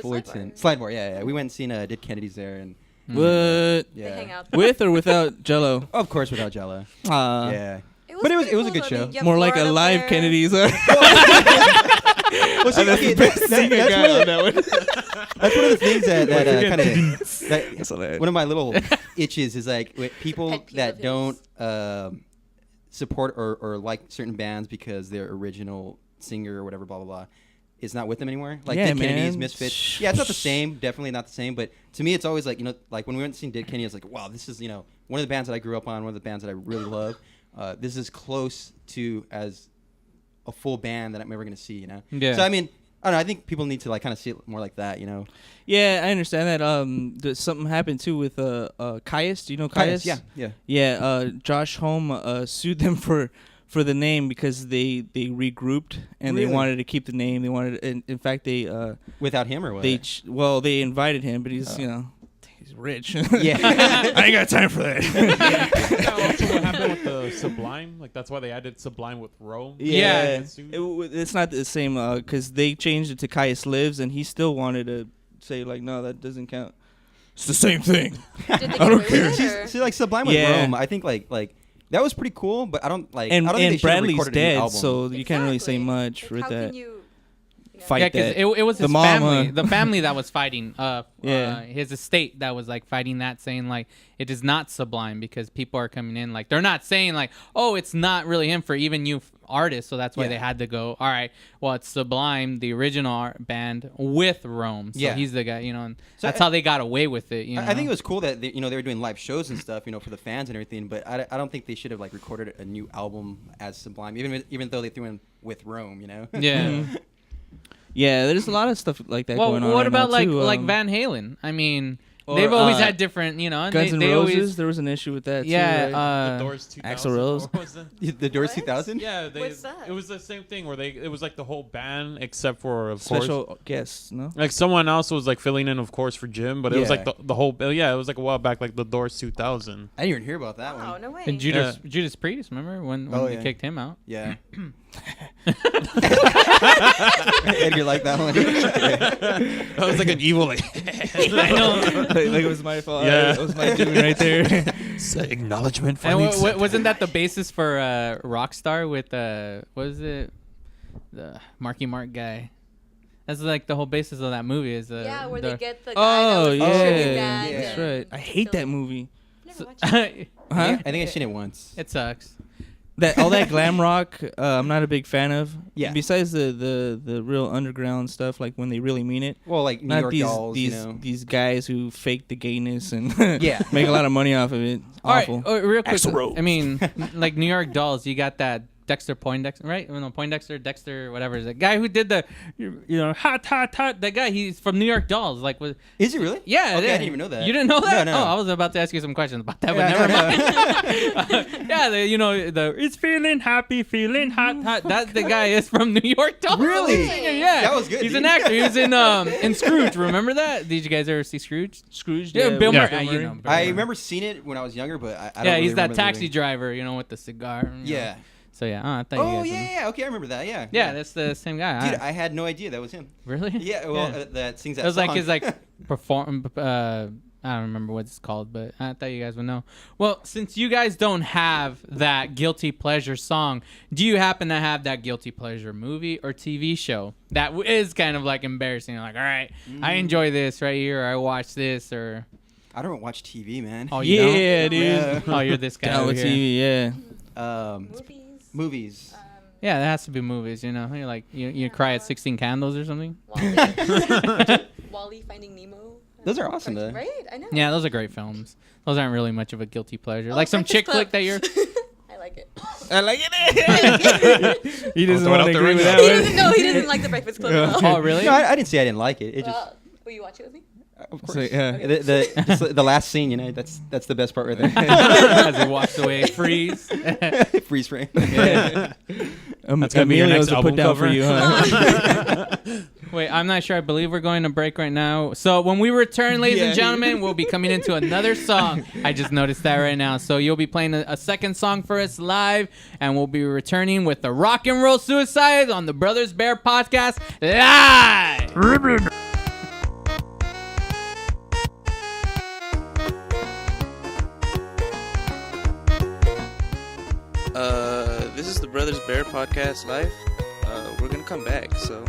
Fullerton? Slide Slide Bar. Yeah. We went and seen Dead Kennedys there, and What? yeah, hang out. With or without Jello? of course without Jello. Ah. Yeah, It but it was pretty a cool, good though. I show. mean, you have More like a Lauren up live there. Kennedy's. Well, see, okay, that's one of the things that kind of one of my little itches is like with people Pet peeve that of don't support or like certain bands because their original singer or whatever, blah blah blah, is not with them anymore. Like Yeah, Dead Kennedys, man. Misfits. Yeah, it's not the same. Definitely not the same. But to me, it's always like like when we went to see Dead Kennedy, I was like, wow, this is one of the bands that I grew up on, one of the bands that I really love. This is close to as a full band that I'm ever gonna see. Yeah. So I mean, I don't know. I think people need to like kind of see it more like that. Yeah, I understand that. Something happened too with Caius. Do you know Caius? Yeah. Yeah. Josh Homme sued them for the name because they regrouped and Really? they wanted to keep the name. They wanted, in fact, they Without him or what? they invited him, but he's he's rich. Yeah. I ain't got time for that. Also, what happened with the Sublime? Like that's why they added Sublime with Rome. Yeah, it's not the same because they changed it to Caius Lives, and he still wanted to say like, no, that doesn't count. It's the same thing. Did they I don't get away with care. it, or- See, like Sublime with Yeah. Rome, I think like that was pretty cool, but I don't like. And I don't think they should've Bradley's recorded a new dead, album. so you can't really say Exactly. much Like, with how that. can you Fight Yeah, because that. it was The his mom, family, the family that was fighting. Yeah. His estate that was like fighting that, saying like it is not Sublime because people are coming in like they're not saying like, oh, it's not really him for even you artist, so that's why Yeah. they had to go. All right, well, it's Sublime, the original band with Rome, so Yeah. he's the guy, and So that's how they got away with it. I think it was cool that they were doing live shows and stuff, for the fans and everything. But I don't think they should have like recorded a new album as Sublime, even though they threw in with Rome. Yeah. Yeah, there's a lot of stuff like that Well, going on. what right about now, too. like Van Halen? I mean, Or, they've always had different, Guns they, N' they Roses. always, There was an issue with that. Yeah, too, right? The Doors 2000. Axl Rose. What was that? The Doors 2000. Yeah, What's that? It was the same thing where it was like the whole band except for of Special course guests, no? like someone else was like filling in of course for Jim, but it was like the whole it was like a while back like the Doors 2000. I didn't even hear about that Oh, one. no way. and Judas Priest. Remember when Oh, they yeah. kicked him out? Yeah. Edgar liked that one. That was like an evil I know. like it was my fault. Yeah. It was my doing right there. It's an acknowledgement for And wasn't that the basis for Rockstar with what is it, the Marky Mark guy? That's like the whole basis of that movie is Yeah, where they get the guy Oh that was yeah, really bad. that's right. I hate that movie. Never watched it. Huh? I think I've seen it once. It sucks. That all that glam rock, I'm not a big fan of. Yeah. Besides the real underground stuff, like when they really mean it. Well, like New Not York these Dolls, these guys who fake the gayness and Yeah. make a lot of money off of it. All right, Awful. real quick. Axl Rose. I mean, like New York Dolls, you got that Dexter Poindexter, right? No, Poindexter, Dexter, whatever. The guy who did the, hot. That guy, he's from New York Dolls. Like, Is he really? Yeah, Okay, I yeah. didn't even know that. You didn't know that? No. Oh, I was about to ask you some questions about that, Yeah, but never mind. Yeah, it's feeling happy, feeling hot. That the guy is from New York Dolls. Really? Yeah, That was good, He's dude. an actor. He was in Scrooge. Remember that? Did you guys ever see Scrooge? Scrooge. Yeah, Bill Yeah. Murray. Bill Bill I Murray. remember seeing it when I was younger, but I don't Yeah, really he's that remember the taxi movie. driver, with the cigar. Yeah. So yeah, I thought you Oh guys would- yeah. Okay, I remember that. Yeah. Yeah, that's the same guy. Dude, I had no idea that was him. Really? Yeah. Well, Yeah. that sings that It was song. like his perform. I don't remember what it's called, but I thought you guys would know. Well, since you guys don't have that guilty pleasure song, do you happen to have that guilty pleasure movie or TV show that is kind of like embarrassing? You're like, all right, I enjoy this right here. Or I watch this, or I don't watch TV, man. oh, you don't? Yeah, dude. Yeah. Oh, you're this guy Down over with here. TV, yeah. Movies. Yeah, there has to be movies. You're like you cry at 16 Candles or something. Wall-E, Finding Nemo. Those are awesome, though. Right? I know. Yeah, those are great films. Those aren't really much of a guilty pleasure. Like some Breakfast chick Club. flick that you're. I like it. I like it. He doesn't throw it want out to there agree right with now. that He one. doesn't know. He doesn't like the Breakfast Club at all. Oh, really? No, I didn't say I didn't like it. It just, Will you watch it with me? of So, course. yeah. The last scene, that's the best part right there. As he walks away, freeze. Freeze frame. Yeah. That's gonna be your Emilio's next a put album down for cover. you, huh? Wait, I'm not sure. I believe we're going to break right now. So when we return, ladies and gentlemen, we'll be coming into another song. I just noticed that right now. So you'll be playing a second song for us live, and we'll be returning with the Rock and Roll Suicides on the Brothers Bear Podcast live. This is the Brothers Bear Podcast live. We're gonna come back, so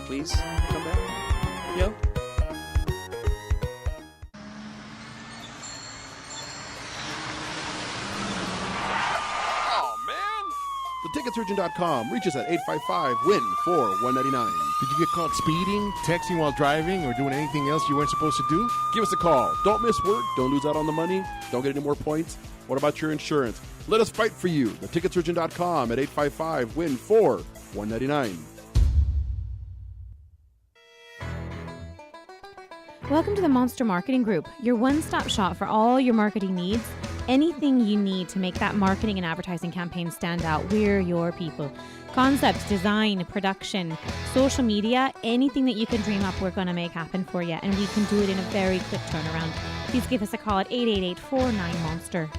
please come back. Yo. Oh, man. Theticketsurgeon.com. Reach us at 855-WIN-4199. Did you get caught speeding, texting while driving, or doing anything else you weren't supposed to do? Give us a call. Don't miss work. Don't lose out on the money. Don't get any more points. What about your insurance? Let us fight for you. Theticketsurgeon.com at 855-WIN-4199. Welcome to the Monster Marketing Group, your one-stop shop for all your marketing needs. Anything you need to make that marketing and advertising campaign stand out, we're your people. Concepts, design, production, social media, anything that you can dream up, we're going to make happen for you. And we can do it in a very quick turnaround. Please give us a call at 888-49-MONSTER.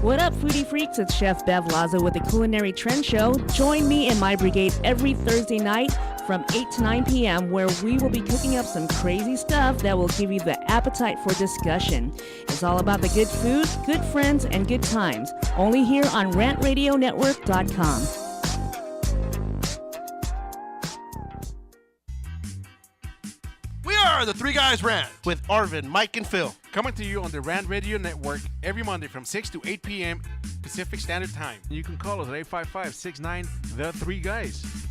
What up, foodie freaks? It's Chef Bev Lazo with the Culinary Trend Show. Join me and my brigade every Thursday night from 8 to 9 p.m. where we will be cooking up some crazy stuff that will give you the appetite for discussion. It's all about the good food, good friends, and good times. Only here on RantRadioNetwork.com. We are the Three Guys Rant with Arvin, Mike, and Phil. Coming to you on the Rant Radio Network every Monday from 6 to 8 p.m. Pacific Standard Time. You can call us at 855-69-THE-3-GUYS.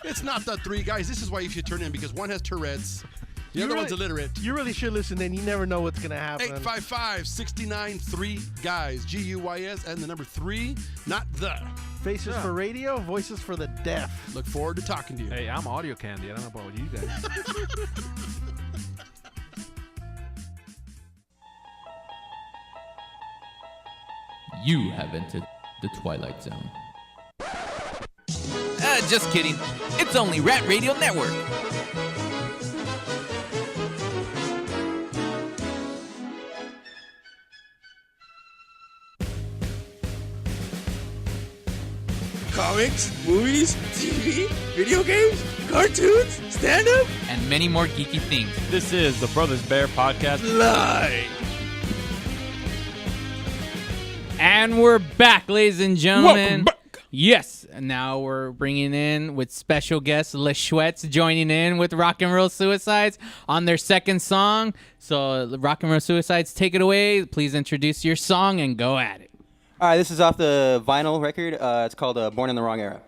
It's not the three guys. This is why you should turn in, because one has Tourette's. The other one's illiterate. You really should listen in. You never know what's going to happen. 855-69-3-GUYS. G-U-Y-S and the number 3, not the. Faces for radio, voices for the deaf. Look forward to talking to you. Hey, I'm audio candy. I don't know about you guys. You have entered the Twilight Zone. Just kidding. It's only Rat Radio Network. Comics, movies, TV, video games, cartoons, stand-up, And many more geeky things. This is the Brothers Bear Podcast. live. And we're back, ladies and gentlemen. Yes, and now we're bringing in with special guest Les Schwetz joining in with Rock and Roll Suicides on their second song. So Rock and Roll Suicides, take it away. Please introduce your song and go at it. All right, this is off the vinyl record. It's called Born in the Wrong Era.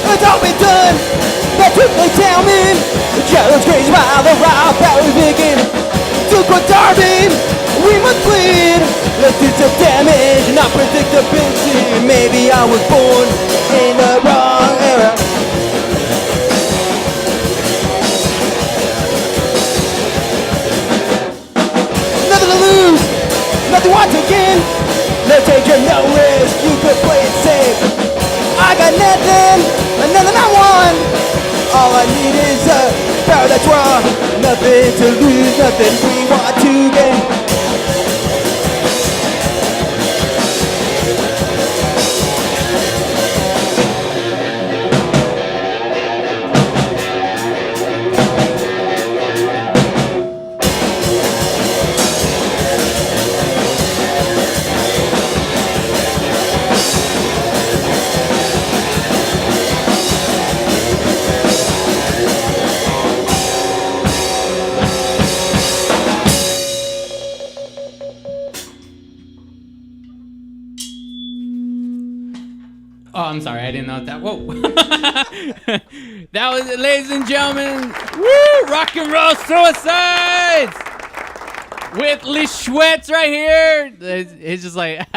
It's all been done. That quickly tell me the challenge crazy while the round battle begin. Took what Darby, we must bleed. Let's do some damage and not predictability. Maybe I was born in the wrong era. Nothing to lose, nothing once again. No danger, no risk, you could play it safe. I got nothing I want. All I need is a power that's raw. Nothing to lose, nothing we want to gain. Oh, I'm sorry. I didn't know that. Whoa. That was it, ladies and gentlemen. Woo! Rock and Roll Suicides! With Les Schwetz right here. It's just like...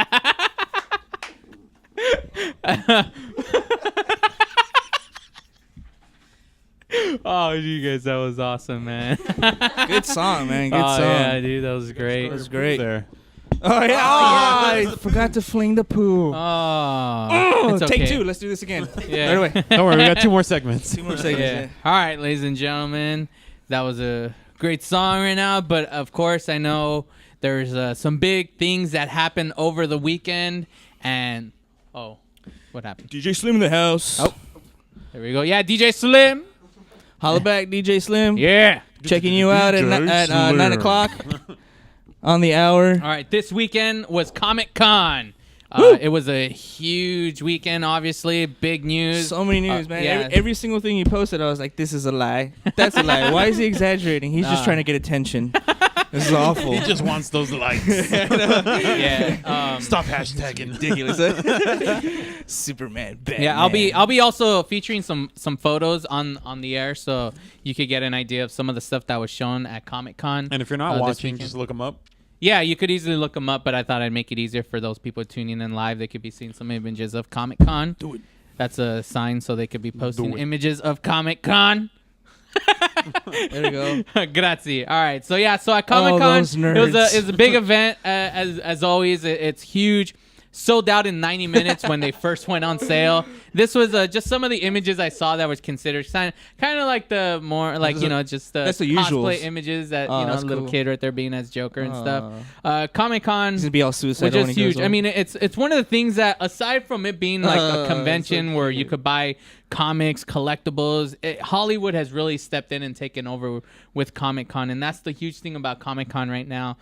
Oh, you guys, that was awesome, man. Good song, man. Good song. Yeah, dude, that was great. That was great. There. Oh, yeah. I forgot to fling the poo. Oh, it's Take okay. 2. Let's do this again. Yeah. Right away. Don't worry, we got 2 more segments. 2 more segments. Yeah. All right, ladies and gentlemen, that was a great song right now. But of course, I know there's some big things that happened over the weekend. And what happened? DJ Slim in the house. Oh, there we go. Yeah, DJ Slim. Holla back, DJ Slim. Yeah. Checking you out at 9 o'clock on the hour. All right, this weekend was Comic-Con. It was a huge weekend, obviously. Big news. So many news, man. Yeah. Every single thing he posted, I was like, this is a lie. That's a lie. Why is he exaggerating? He's just trying to get attention. This is awful. He just wants those likes. Yeah. Stop hashtagging. Ridiculous. Superman. Batman. Yeah, I'll be also featuring some photos on the air, so you could get an idea of some of the stuff that was shown at Comic-Con. And if you're not watching, just look them up. Yeah, you could easily look them up, but I thought I'd make it easier for those people tuning in live. They could be seeing some images of Comic-Con. Do it. That's a sign so they could be posting images of Comic-Con. There we go. Grazie. All right. So at Comic-Con, it was a big event. As always, it's huge. Sold out in 90 minutes when they first went on sale. this was just some of the images I saw that was considered kind of like the more like just the that's the cosplay usuals. images that that's little cool. kid right there being as Joker and stuff. Comic-Con He's gonna be all suicidal which when is he grows huge. I up. mean, it's one of the things that aside from it being like a convention where you could buy comics, collectibles, Hollywood has really stepped in and taken over with Comic-Con, and that's the huge thing about Comic-Con right now.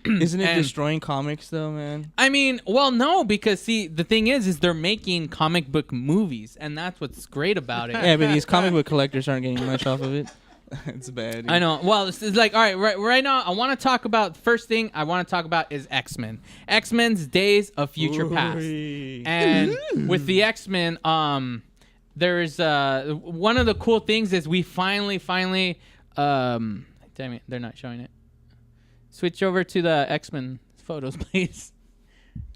Isn't it destroying comics though, man? I mean, well, no, because see, the thing is they're making comic book movies, and that's what's great about it. Yeah, but these comic book collectors aren't getting much off of it. It's bad. Dude. I know. Well, it's like, all right now, I want to talk about, first thing I want to talk about is X-Men. X-Men's Days of Future Past. And with the X-Men, there's one of the cool things is we finally, damn it, they're not showing it. Switch over to the X-Men photos, please.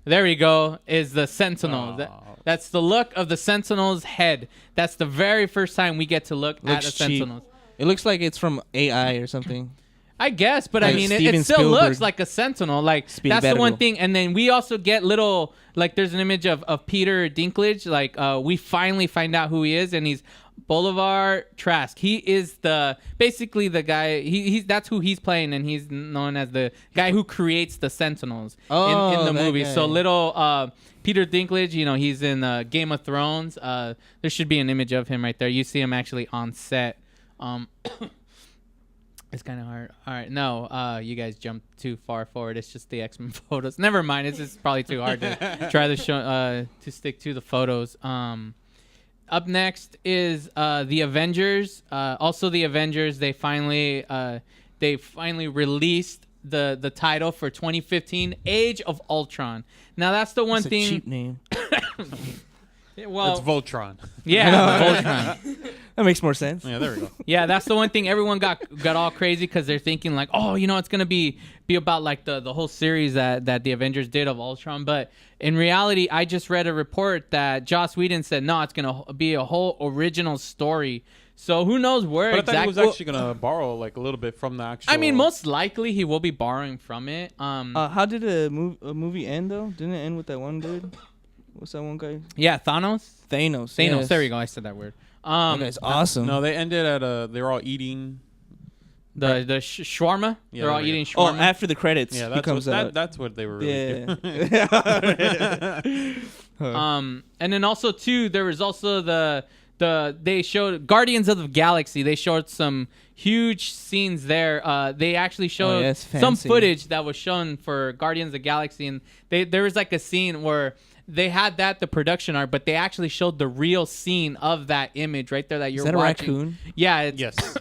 There we go, is the Sentinel. That's the look of the Sentinel's head. That's the very first time we get to look at a Sentinel. It looks like it's from AI or something. I guess, but Like I mean, Steven it still Spielberg. looks like a Sentinel. Like, that's the one thing. And then we also get little, like, there's an image of Peter Dinklage. Like, we finally find out who he is, and he's Bolivar Trask. He is basically the guy. He's that's who he's playing, and he's known as the guy who creates the Sentinels in the movie. Guy. So little Peter Dinklage, he's in Game of Thrones. There should be an image of him right there. You see him actually on set. It's kind of hard. All right, no, you guys jumped too far forward. It's just the X-Men photos. Never mind. It's just probably too hard to try to show to stick to the photos. Up next is the Avengers. Also, the Avengers. They finally released the title for 2015, Age of Ultron. Now that's the one thing. A cheap name. Well, it's Voltron. Yeah, Voltron. That makes more sense. Yeah, there we go. Yeah, that's the one thing everyone got all crazy because they're thinking like, oh, it's gonna be about like the whole series that the Avengers did of Ultron. But in reality, I just read a report that Joss Whedon said no, it's gonna be a whole original story. So who knows where But exactly? I thought he was actually gonna borrow like a little bit from the actual. I mean, most likely he will be borrowing from it. How did a movie end though? Didn't it end with that one dude? What's that one guy? Yeah, Thanos. Yes. There you go. I said that word. That guy's awesome. No, they ended at they were all eating the shawarma. Yeah, They're all there we eating go. shawarma. Oh, after the credits. Yeah, he that's comes out. that's what they were really doing. And then also too, there was also they showed Guardians of the Galaxy. They showed some huge scenes there. They actually showed some footage that was shown for Guardians of the Galaxy, and there was like a scene where they had the production art, but they actually showed the real scene of that image right there that you're watching. Is that a raccoon? Yeah. Yes.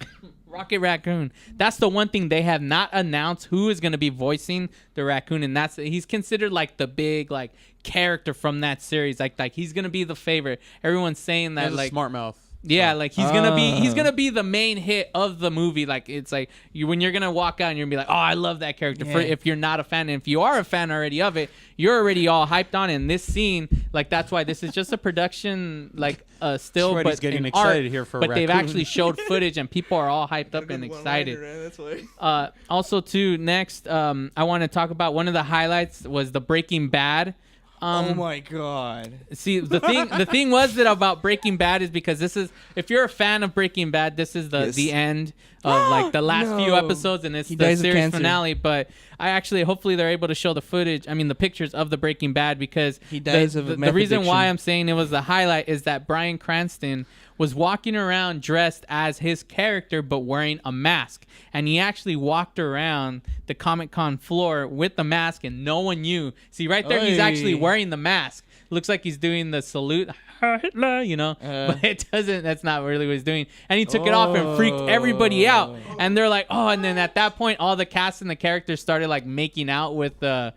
Rocket Raccoon. That's the one thing they have not announced who is going to be voicing the raccoon, and he's considered like the big like character from that series. Like he's going to be the favorite. Everyone's saying that like smart mouth. Yeah, like he's gonna be the main hit of the movie. Like it's like when you're gonna walk out and you're gonna be like, oh, I love that character. Yeah. If you're not a fan, and if you are a fan already of it, you're already all hyped on it. And this scene, like that's why this is just a production, like still, Shreddy's but getting in excited art, here for a but they've raccoon. actually showed footage and people are all hyped up and excited. That's why. Also, too, next, I want to talk about one of the highlights was the Breaking Bad. Oh my god! See, the thing was that about Breaking Bad is because this is, if you're a fan of Breaking Bad, this is the end of like the last few episodes, and it's the series finale. But hopefully they're able to show the footage. I mean, the pictures of the Breaking Bad because he dies of the reason why I'm saying it was the highlight is that Bryan Cranston was walking around dressed as his character but wearing a mask, and he actually walked around the Comic-Con floor with the mask and no one knew. See, right there, he's actually wearing the mask. Looks like he's doing the salute, Hitler, but it doesn't. That's not really what he's doing. And he took it off and freaked everybody out. And they're like, oh, and then at that point, all the cast and the characters started like making out with the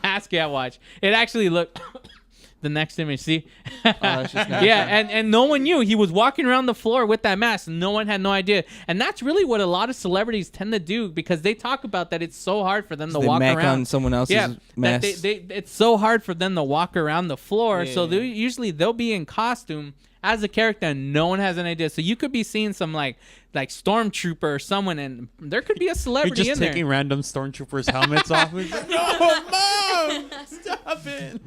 mask. Yeah, watch. It actually looked. The next image, see? Yeah, and no one knew. He was walking around the floor with that mask. No one had no idea. And that's really what a lot of celebrities tend to do because they talk about that it's so hard for them to walk around. on someone else's mask. It's so hard for them to walk around the floor. So they'll be in costume as a character and no one has an idea. So you could be seeing some like stormtrooper or someone, and there could be a celebrity You're just taking random stormtroopers' helmets off. He's like, no, Mom, stop it.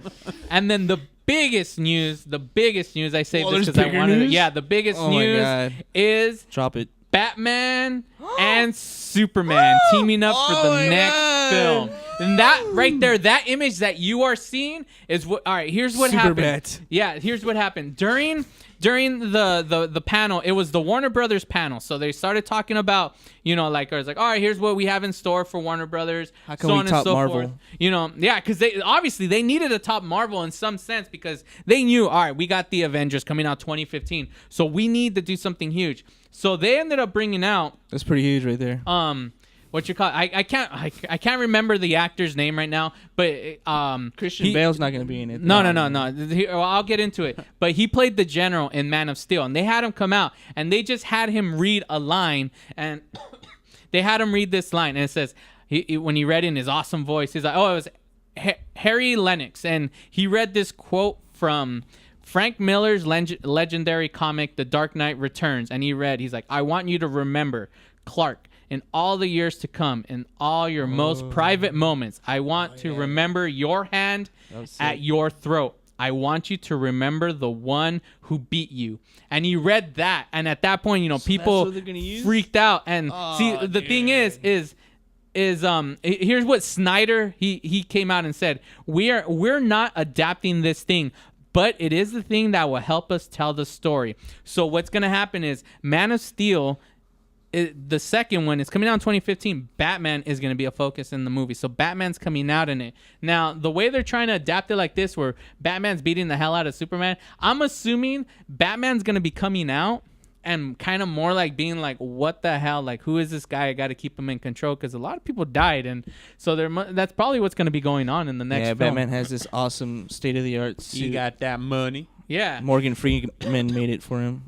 And then biggest news. The biggest news. I saved Well, this there's because I bigger wanted. news? Yeah, the biggest Oh my news God. is Drop it. Batman and Superman teaming up for the next film. And that right there, that image that you are seeing is what. All right, here's what happened. Superbat. Yeah, here's what happened during the panel. It was the Warner Brothers panel, so they started talking about, you know, like, it was like, all right, here's what we have in store for Warner Brothers. How can so we on top and so Marvel? forth. You know, yeah, because they obviously they needed a top Marvel in some sense because they knew, all right, we got the Avengers coming out 2015, so we need to do something huge. So they ended up bringing out. That's pretty huge right there. What you call it? I can't remember the actor's name right now, but Christian Bale's not gonna be in it. No. Well, I'll get into it. But he played the general in Man of Steel, and they had him come out, and they just had him read a line, and they had him read this line, and it says, when he read it in his awesome voice, he's like, oh, it was Harry Lennox, and he read this quote from Frank Miller's legendary comic, The Dark Knight Returns, and he's like, I want you to remember Clark. In all the years to come, in all your most private moments, I want to remember your hand at your throat. I want you to remember the one who beat you. And he read that, and at that point, you know, people freaked out. And the thing is here's what Snyder he came out and said: we're not adapting this thing, but it is the thing that will help us tell the story. So what's gonna happen is Man of Steel. The second one is coming out in 2015. Batman is going to be a focus in the movie. So Batman's coming out in it. Now, the way they're trying to adapt it like this, where Batman's beating the hell out of Superman, I'm assuming Batman's going to be coming out and kind of more like being like, what the hell? Like, who is this guy? I got to keep him in control because a lot of people died. And so that's probably what's going to be going on in the next film. Batman has this awesome state-of-the-art suit. You got that money. Yeah. Morgan Freeman made it for him.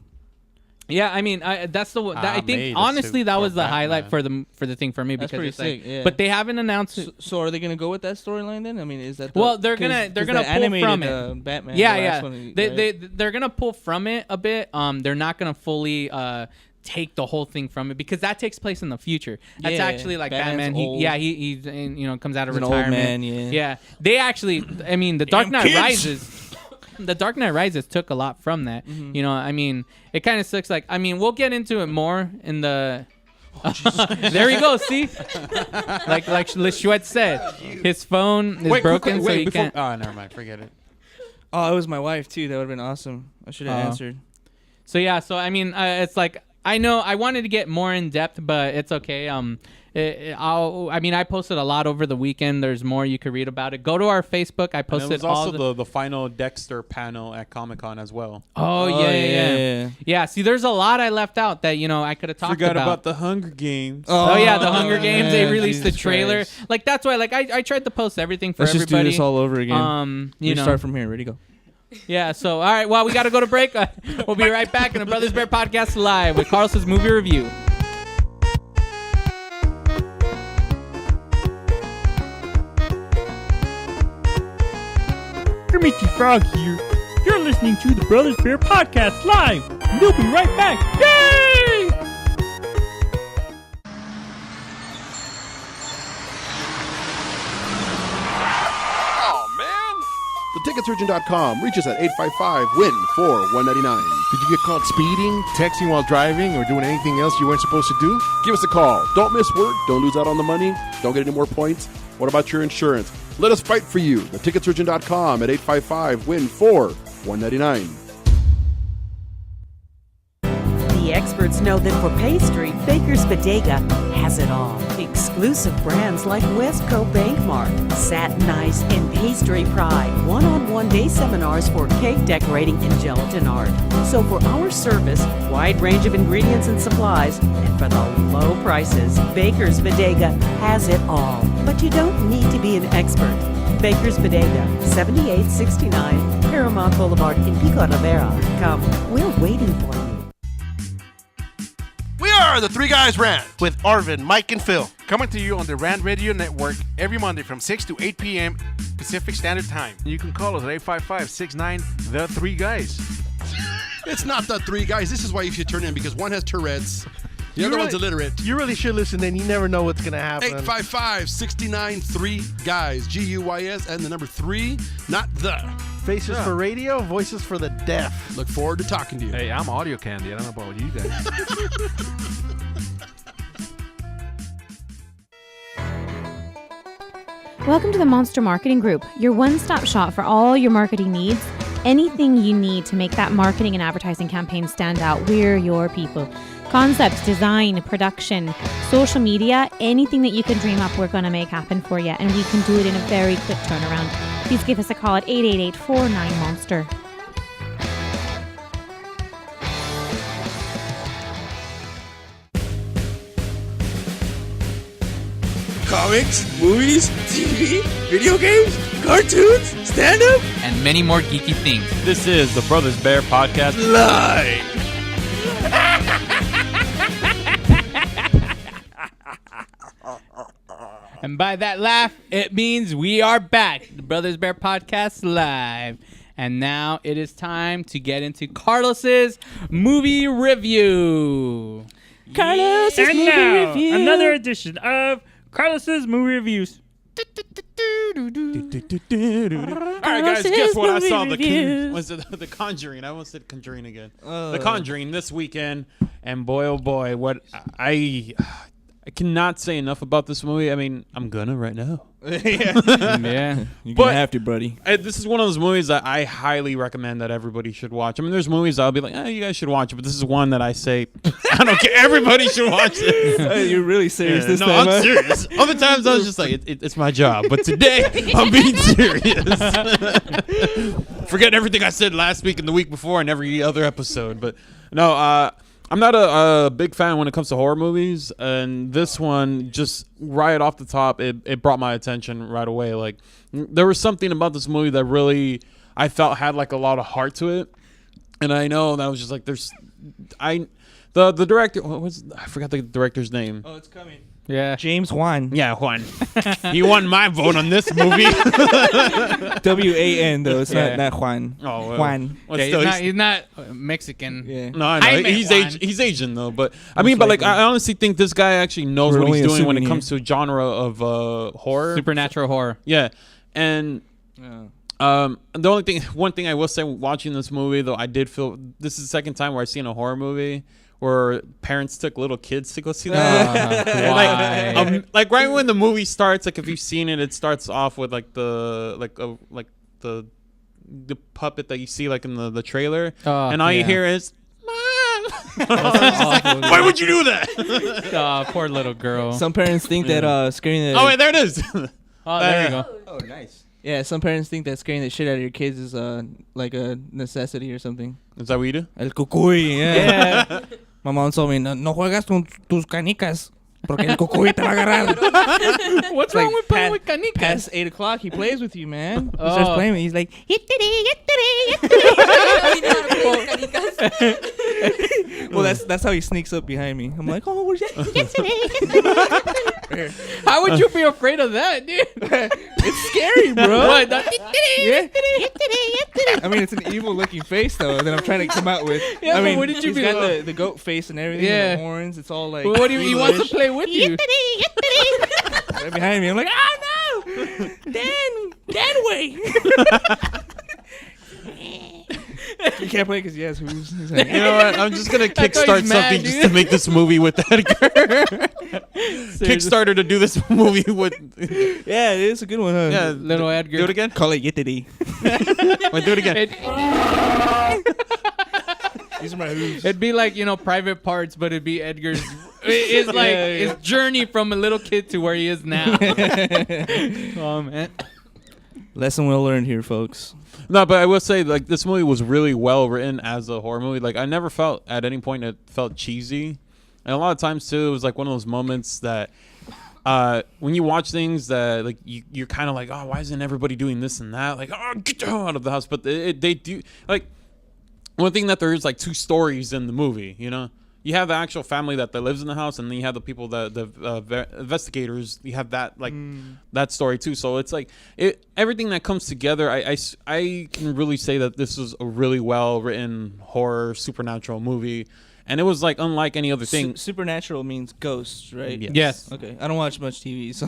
Yeah, I mean, that's the. I think honestly that was the highlight for the thing for me because pretty it's like, sick, yeah. but they haven't announced. So are they gonna go with that storyline then? I mean, is that they're gonna pull from it. Batman. Yeah. One, They're gonna pull from it a bit. They're not gonna fully take the whole thing from it because that takes place in the future. That's actually like Batman. He comes out of retirement. An old man, yeah. They actually, I mean, The Dark Knight Rises. The Dark Knight Rises took a lot from that. You know, I mean, it kind of sucks. Like, I mean, we'll get into it more in the. There you go. See, like Lechouette said, his phone is broken, so he can't. Oh, never mind. Forget it. Oh, it was my wife too. That would have been awesome. I should have answered. So yeah, so I mean, it's like I know I wanted to get more in depth, but it's okay. I posted a lot over the weekend. There's more you could read about it. Go to our Facebook. I posted and it was also the final Dexter panel at Comic-Con as well. Oh, yeah. See, there's a lot I left out that, you know, I could have talked Forgot about the Hunger Games. Oh yeah, the Hunger Games. They released the trailer. Christ. Like, that's why, like, I tried to post everything for Let's everybody. just do this all over again. You know. Start from here. Ready, go. Yeah, so, all right, well, we got to go to break. We'll be right back in the Brothers Bear Podcast Live with Carlos's movie review. Kermit Frog here. You're listening to the Brothers Bear Podcast Live. And we'll be right back. Yay! Oh, man. TheTicketSurgeon.com. Reach us at 855-WIN-4199. Did you get caught speeding, texting while driving, or doing anything else you weren't supposed to do? Give us a call. Don't miss work. Don't lose out on the money. Don't get any more points. What about your insurance? Let us fight for you. TheTicketSurgeon.com at 855-WIN-4199. The experts know that for pastry, Baker's Bodega has it all. Exclusive brands like Westco Bankmark, Satin Ice, and Pastry Pride. One-on-one day seminars for cake decorating and gelatin art. So for our service, wide range of ingredients and supplies, and for the low prices, Baker's Bodega has it all. But you don't need to be an expert. Baker's Bodega, 7869 Paramount Boulevard in Pico Rivera. Come, we're waiting for you. We are the Three Guys Rant with Arvin, Mike, and Phil. Coming to you on the Rant Radio Network every Monday from 6 to 8 p.m. Pacific Standard Time. You can call us at 855-69-THE-3-GUYS. It's not the three guys. This is why you should turn in, because one has Tourette's. The other one's illiterate. You really should listen in. You never know what's going to happen. 855-69-3-GUYS. GUYS and the number 3, not the. Faces for radio, voices for the deaf. Look forward to talking to you. Hey, I'm audio candy. I don't know about you guys. Welcome to the Monster Marketing Group, your one-stop shop for all your marketing needs. Anything you need to make that marketing and advertising campaign stand out, we're your people. Concept, design, production, social media, anything that you can dream up, we're going to make happen for you. And we can do it in a very quick turnaround. Please give us a call at 888-49-MONSTER. Comics, movies, TV, video games, cartoons, stand-up, and many more geeky things. This is the Brothers Bear Podcast live. And by that laugh, it means we are back. The Brothers Bear Podcast live. And now it is time to get into Carlos's movie review. Carlos's and movie now, review. Another edition of Carlos's movie reviews. All right, guys, guess what? I saw the Conjuring. I almost said Conjuring again. The Conjuring this weekend, and boy, oh boy, what I cannot say enough about this movie. I mean, I'm gonna right now. Yeah, you're gonna have to, buddy. This is one of those movies that I highly recommend that everybody should watch. I mean, there's movies I'll be like, you guys should watch it, but this is one that I say, I don't care. Everybody should watch this. You're really serious this no, time? I'm serious. Other times I was just like, it's my job, but today I'm being serious. Forget everything I said last week and the week before and every other episode. But no, I'm not a big fan when it comes to horror movies, and this one, just right off the top, it brought my attention right away. Like, there was something about this movie that really I felt had like a lot of heart to it, and I know that was just like the director. I forgot the director's name. Oh, it's coming. Yeah, James Wan. Yeah, Juan. He won my vote on this movie. W-A-N though. It's not Juan. Oh, well. Juan. Well, Yeah, still, he's not Mexican. Yeah. No, I know. He's Asian though, but I mean, but like I honestly think this guy actually knows what he's doing when it comes to genre of horror, supernatural horror. Yeah, and one thing I will say, watching this movie though, I did feel this is the second time where I've seen a horror movie where parents took little kids to go see that. Like right when the movie starts, like if you've seen it, it starts off with like the puppet that you see like in the trailer, and all you hear is "Mom." Why would you do that? Poor little girl. Some parents think that scaring the wait, there it is. There you go. Oh, nice. Yeah, some parents think that scaring the shit out of your kids is like a necessity or something. Is that what you do? El cucuy, yeah. My mom told me, no juegas con tus canicas, porque el cucuy te va a agarrar. What's wrong with playing with canicas? Past 8 o'clock, he plays with you, man. He starts playing with you. He's like, well, that's how he sneaks up behind me. I'm like, oh, what's that? How would you be afraid of that, dude? It's scary, bro. What? Yeah. I mean, it's an evil-looking face, though, that I'm trying to come out with. Yeah, I mean, what did you he's got the goat face and everything, and the horns. It's all like. Well, what do you? He wants to play with you. Right behind me, I'm like, oh no, Dan way. You can't play because he has hooves. Like, you know what? I'm just gonna kickstart something just to make this movie with Edgar. Kickstarter to do this movie with. Yeah, it is a good one. Huh? Yeah, little Edgar. Do it again. Call it Yittity. Wait, do it again. These are my hooves. It'd be like, private parts, but it'd be Edgar's. It's like his journey from a little kid to where he is now. Oh man. Lesson well learned here, folks. No, but I will say, like, this movie was really well written as a horror movie. Like, I never felt at any point it felt cheesy. And a lot of times, too, it was like one of those moments that when you watch things that, like, you're kind of like, oh, why isn't everybody doing this and that? Like, oh, get the hell out of the house. But they do, like, one thing that there is, like, two stories in the movie, You have the actual family that lives in the house, and then you have the people the investigators. You have that that story too. So it's like everything that comes together. I can really say that this was a really well written horror supernatural movie, and it was like unlike any other thing. Supernatural means ghosts, right? Yes. Okay. I don't watch much TV, so.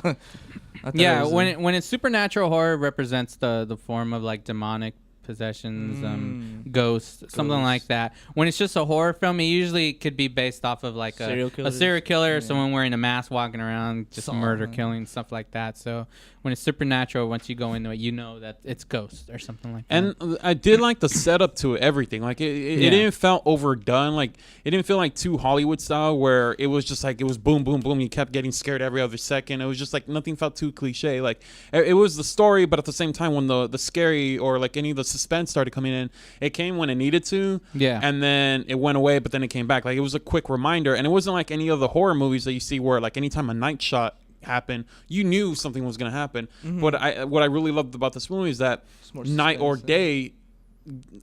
Yeah, when it's supernatural horror, it represents the form of like demonic possessions, ghosts, something like that. When it's just a horror film, it usually could be based off of like a serial killer, someone wearing a mask walking around, just murder, killing, stuff like that. So when it's supernatural, once you go into it, you know that it's ghosts or something like that. And I did like the setup to everything. Like it didn't feel overdone. Like it didn't feel like too Hollywood style where it was just like it was boom, boom, boom. You kept getting scared every other second. It was just like nothing felt too cliche. Like it was the story, but at the same time, when the scary or like any of the suspense started coming in, it came when it needed to. Yeah. And then it went away, but then it came back. Like it was a quick reminder, and it wasn't like any of the horror movies that you see where like anytime a night shot happened, you knew something was going to happen. But what I really loved about this movie is that night or day,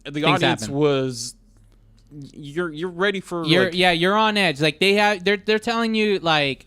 the audience was you're ready for you're on edge. Like they're telling you like,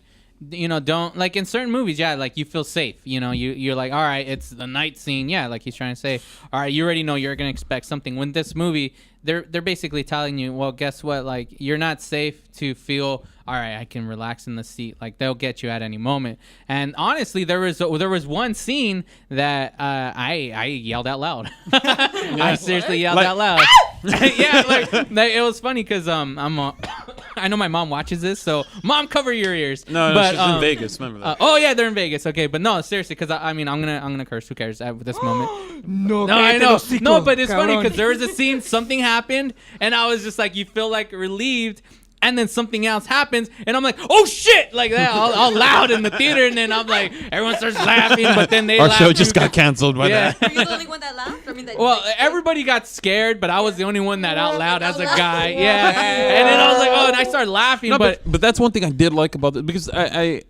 you know, don't, like in certain movies, like you feel safe, you know, you're like, all right, it's the night scene, like he's trying to say, all right, you already know you're gonna expect something. When this movie, they're basically telling you, well, guess what, like you're not safe to feel, all right, I can relax in the seat, like they'll get you at any moment. And honestly, there was one scene that I yelled out loud. I seriously yelled out loud. Like it was funny because I know my mom watches this, so mom, cover your ears. No, but, she's in Vegas. Remember that? Oh yeah, they're in Vegas. Okay, but no, seriously, because I mean, I'm gonna curse. Who cares at this moment? No, I know. No, but it's funny because there was a scene, something happened, and I was just like, you feel like relieved. And then something else happens, and I'm like, "Oh shit!" Like that, all loud in the theater, and then I'm like, everyone starts laughing, but then they Our laugh show just got canceled by that. Were you the only one that laughed? I mean, well, everybody got scared, but I was the only one that out loud as a guy. Yeah, and then I was like, "Oh," and I started laughing. No, but that's one thing I did like about it, because I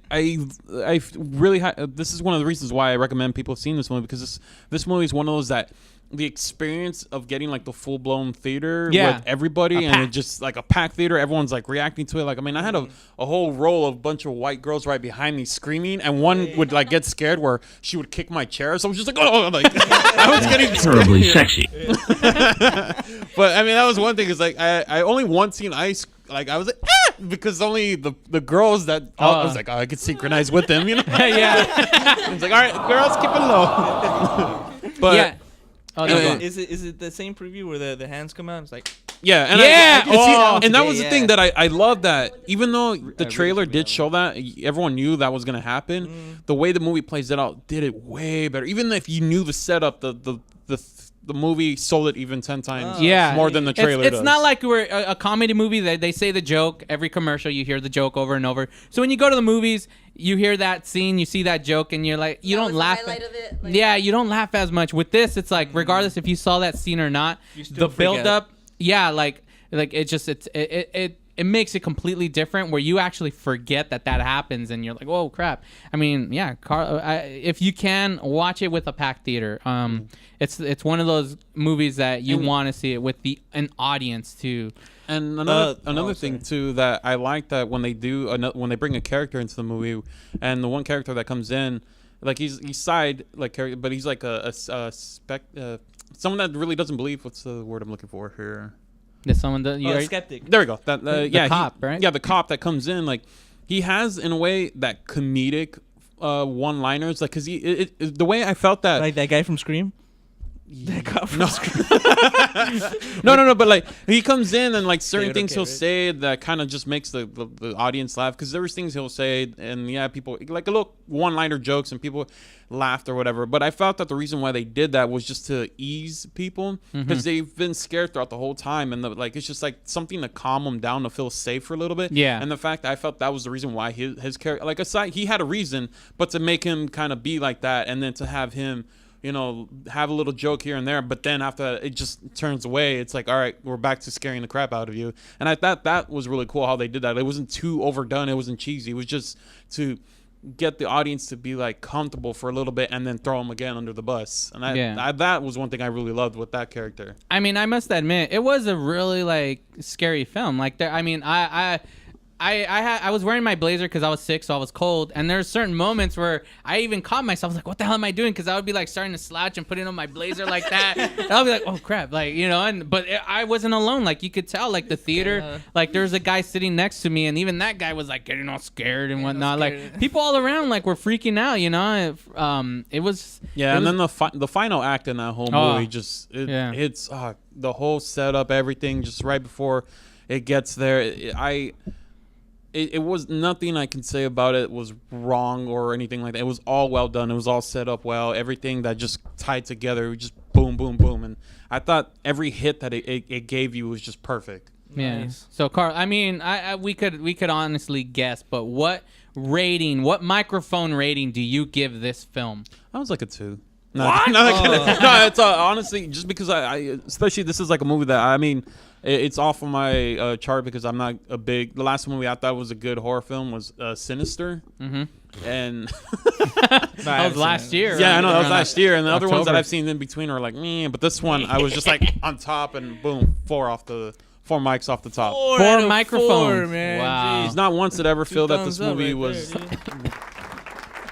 really this is one of the reasons why I recommend people seeing this movie, because this movie is one of those that the experience of getting like the full blown theater with everybody and it just like a packed theater, everyone's like reacting to it. Like, I mean, I had a whole row of bunch of white girls right behind me screaming, and one would like get scared where she would kick my chair. So I was just like, oh, like I was getting terribly sexy. But I mean, that was one thing, is like I only once seen ice. Like I was like, because only the girls that I was like, oh, I could synchronize with them, you know? I was like, all right, girls, keep it low. But yeah. Is it the same preview where the hands come out? It's like, yeah, and and that was the thing that I love, that even though the trailer did show that, everyone knew that was gonna happen. The way the movie plays it out did it way better. Even if you knew the setup, the movie sold it even 10 times more than the trailer does. It's not like we're a comedy movie that they say the joke every commercial. You hear the joke over and over. So when you go to the movies, you hear that scene, you see that joke, and you're like, you don't laugh. You don't laugh as much. With this, it's like regardless if you saw that scene or not, the build up, like it just it makes it completely different, where you actually forget that happens, and you're like, "Whoa, crap!" I mean, yeah, if you can watch it with a packed theater, it's one of those movies that you want to see it with an audience too. And another thing too that I like, that when they bring a character into the movie, and the one character that comes in, like he's side like character, but he's like someone that really doesn't believe. What's the word I'm looking for here? There's someone that a skeptic. There we go. That the cop, right? Yeah, the cop that comes in, like he has in a way that comedic one-liners, like because the way I felt that, like that guy from Scream. That cop from Scream. No, but like he comes in and like certain things he'll say that kind of just makes the audience laugh, because there was things he'll say and people like a little one-liner jokes and people laughed or whatever. But I felt that the reason why they did that was just to ease people, because they've been scared throughout the whole time, and it's just like something to calm them down, to feel safe for a little bit. Yeah. And the fact that I felt that was the reason why his character, like aside, he had a reason, but to make him kind of be like that, and then to have him, you know, have a little joke here and there, but then after that, it just turns away. It's like, all right, we're back to scaring the crap out of you. And I thought that was really cool how they did that. It wasn't too overdone. It wasn't cheesy. It was just to get the audience to be like comfortable for a little bit, and then throw them again under the bus. And that was one thing I really loved with that character. I mean, I must admit, it was a really like scary film. Like, I I was wearing my blazer because I was sick, so I was cold. And there's certain moments where I even caught myself like, what the hell am I doing? Because I would be like starting to slouch and putting on my blazer like that. And I'll be like, oh crap, like but I wasn't alone. Like you could tell, like the theater, like there was a guy sitting next to me, and even that guy was like getting all scared and whatnot. Like people all around like were freaking out. It was then the final act in that whole movie hits the whole setup, everything just right before it gets there. It was nothing I can say about it was wrong or anything like that. It was all well done. It was all set up well. Everything that just tied together, just boom, boom, boom. And I thought every hit that it gave you was just perfect. Yeah. Nice. So Carl, I mean, we could honestly guess, but what microphone rating do you give this film? I was like a 2. No, it's honestly just because I especially this is like a movie that I mean. It's off of my chart because I'm not a big. The last movie I thought was a good horror film was Sinister, and that was last year. Yeah, I know that was last year, and the other ones that I've seen in between are like me. But this one, I was just like on top, and boom, 4 mics off the top. 4 microphones. 4, man. Wow. It's not once did I ever feel that this movie was.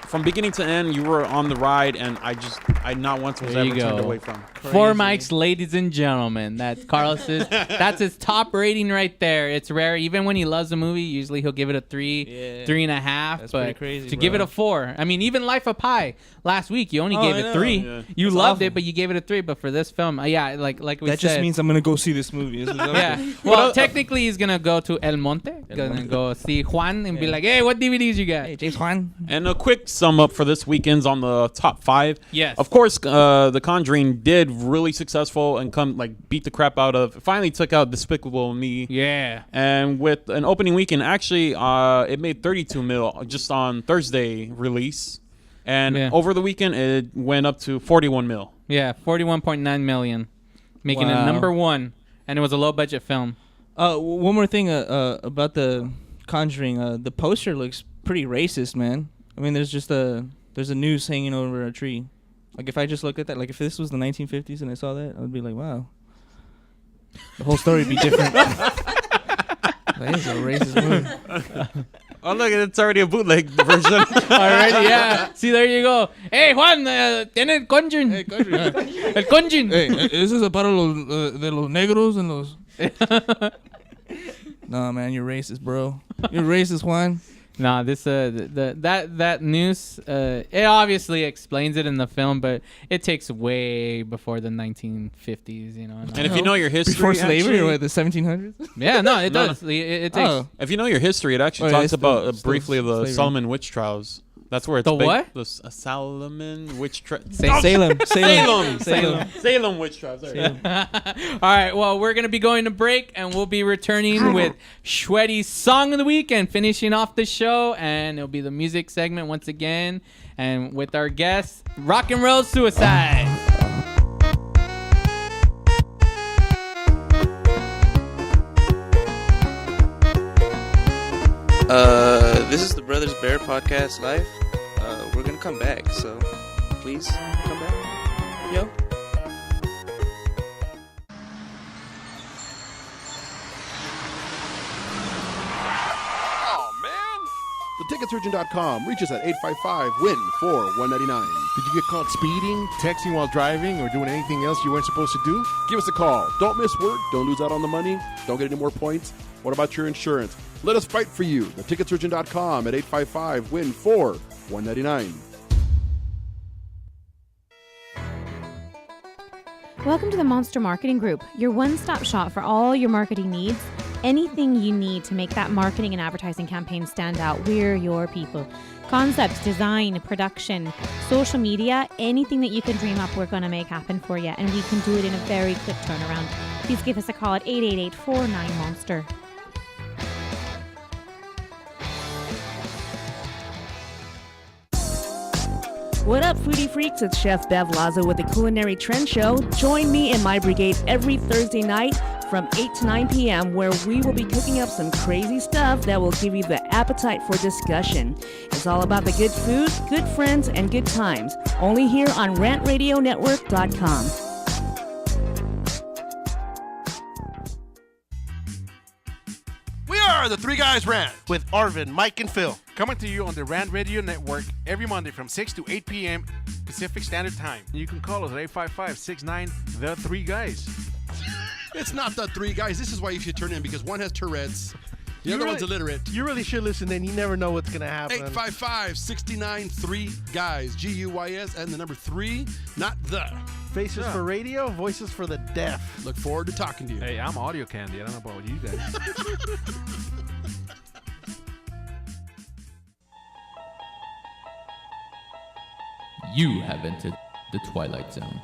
From beginning to end, you were on the ride, and I not once was ever turned away from. Crazy. 4 mics, ladies and gentlemen. That's Carlos's. That's his top rating right there. It's rare. Even when he loves a movie, usually he'll give it a 3, 3.5. That's but pretty crazy, to give it a 4. I mean, even Life of Pi last week, you only gave it 3. Yeah. You loved it, but you gave it a 3. But for this film, like we said, that just means I'm gonna go see this movie. Yeah. Well, technically, he's gonna go to El Monte, gonna go see Juan and be like, "Hey, what DVDs you got?" Hey, James Juan. And a quick sum up for this weekend's on the top 5. Yes. Of course, The Conjuring did really successful and beat the crap out of. Finally took out Despicable Me. Yeah. And with an opening weekend, actually, it made 32 mil just on Thursday release, and over the weekend it went up to 41 mil. Yeah, 41.9 million, making it number 1, and it was a low budget film. One more thing about The Conjuring. The poster looks pretty racist, man. I mean, there's a noose hanging over a tree. Like, if I just look at that, like, if this was the 1950s and I saw that, I would be like, wow. The whole story would be different. That is a racist movie. Oh, look, it's already a bootleg version. Already, yeah. See, there you go. Hey, Juan, tiene el Conjuring. Hey, Conjuring. El Conjuring. Hey, ¿eso es para de los negros and los... Nah, man, you're racist, bro. You're racist, Juan. Nah, this that noose, it obviously explains it in the film, but it takes way before the 1950s, you know. And if you know your history, before slavery, or what, the 1700s? Yeah, no, it does. It takes. Oh. If you know your history, it actually talks about briefly the slavery. Solomon witch trials. That's where it's the what? The Solomon witch trials. Salem witch trials. All right. Well, we're gonna be going to break, and we'll be returning with Shwedi's song of the week and finishing off the show. And it'll be the music segment once again, and with our guest, Rock and Roll Suicide. This is the Brothers Bear Podcast Live. We're gonna come back, so please come back. Yo. Oh, man. TheTicketSurgeon.com. Reach us at 855-WIN-4199. Did you get caught speeding, texting while driving, or doing anything else you weren't supposed to do? Give us a call. Don't miss work. Don't lose out on the money. Don't get any more points. What about your insurance? Let us fight for you. TheTicketSurgeon.com at 855-WIN-4199. Welcome to the Monster Marketing Group, your one-stop shop for all your marketing needs. Anything you need to make that marketing and advertising campaign stand out, we're your people. Concepts, design, production, social media, anything that you can dream up, we're going to make happen for you. And we can do it in a very quick turnaround. Please give us a call at 888-49-MONSTER. What up, foodie freaks? It's Chef Bev Lazo with the Culinary Trend Show. Join me and my brigade every Thursday night from 8 to 9 p.m. where we will be cooking up some crazy stuff that will give you the appetite for discussion. It's all about the good food, good friends, and good times. Only here on RantRadioNetwork.com. We are are the Three Guys Rant with Arvin, Mike, and Phil. Coming to you on the Rant Radio Network every Monday from 6 to 8 p.m. Pacific Standard Time. You can call us at 855-69 3 Guys. It's not the Three Guys. This is why you should turn in, because one has Tourette's. The other one's illiterate. You really should listen in. You never know what's going to happen. 855-69 3 Guys. G-U-Y-S and the number 3, not the. Faces for radio, voices for the deaf. Look forward to talking to you. Hey, I'm audio candy. I don't know about you guys. You have entered the Twilight Zone.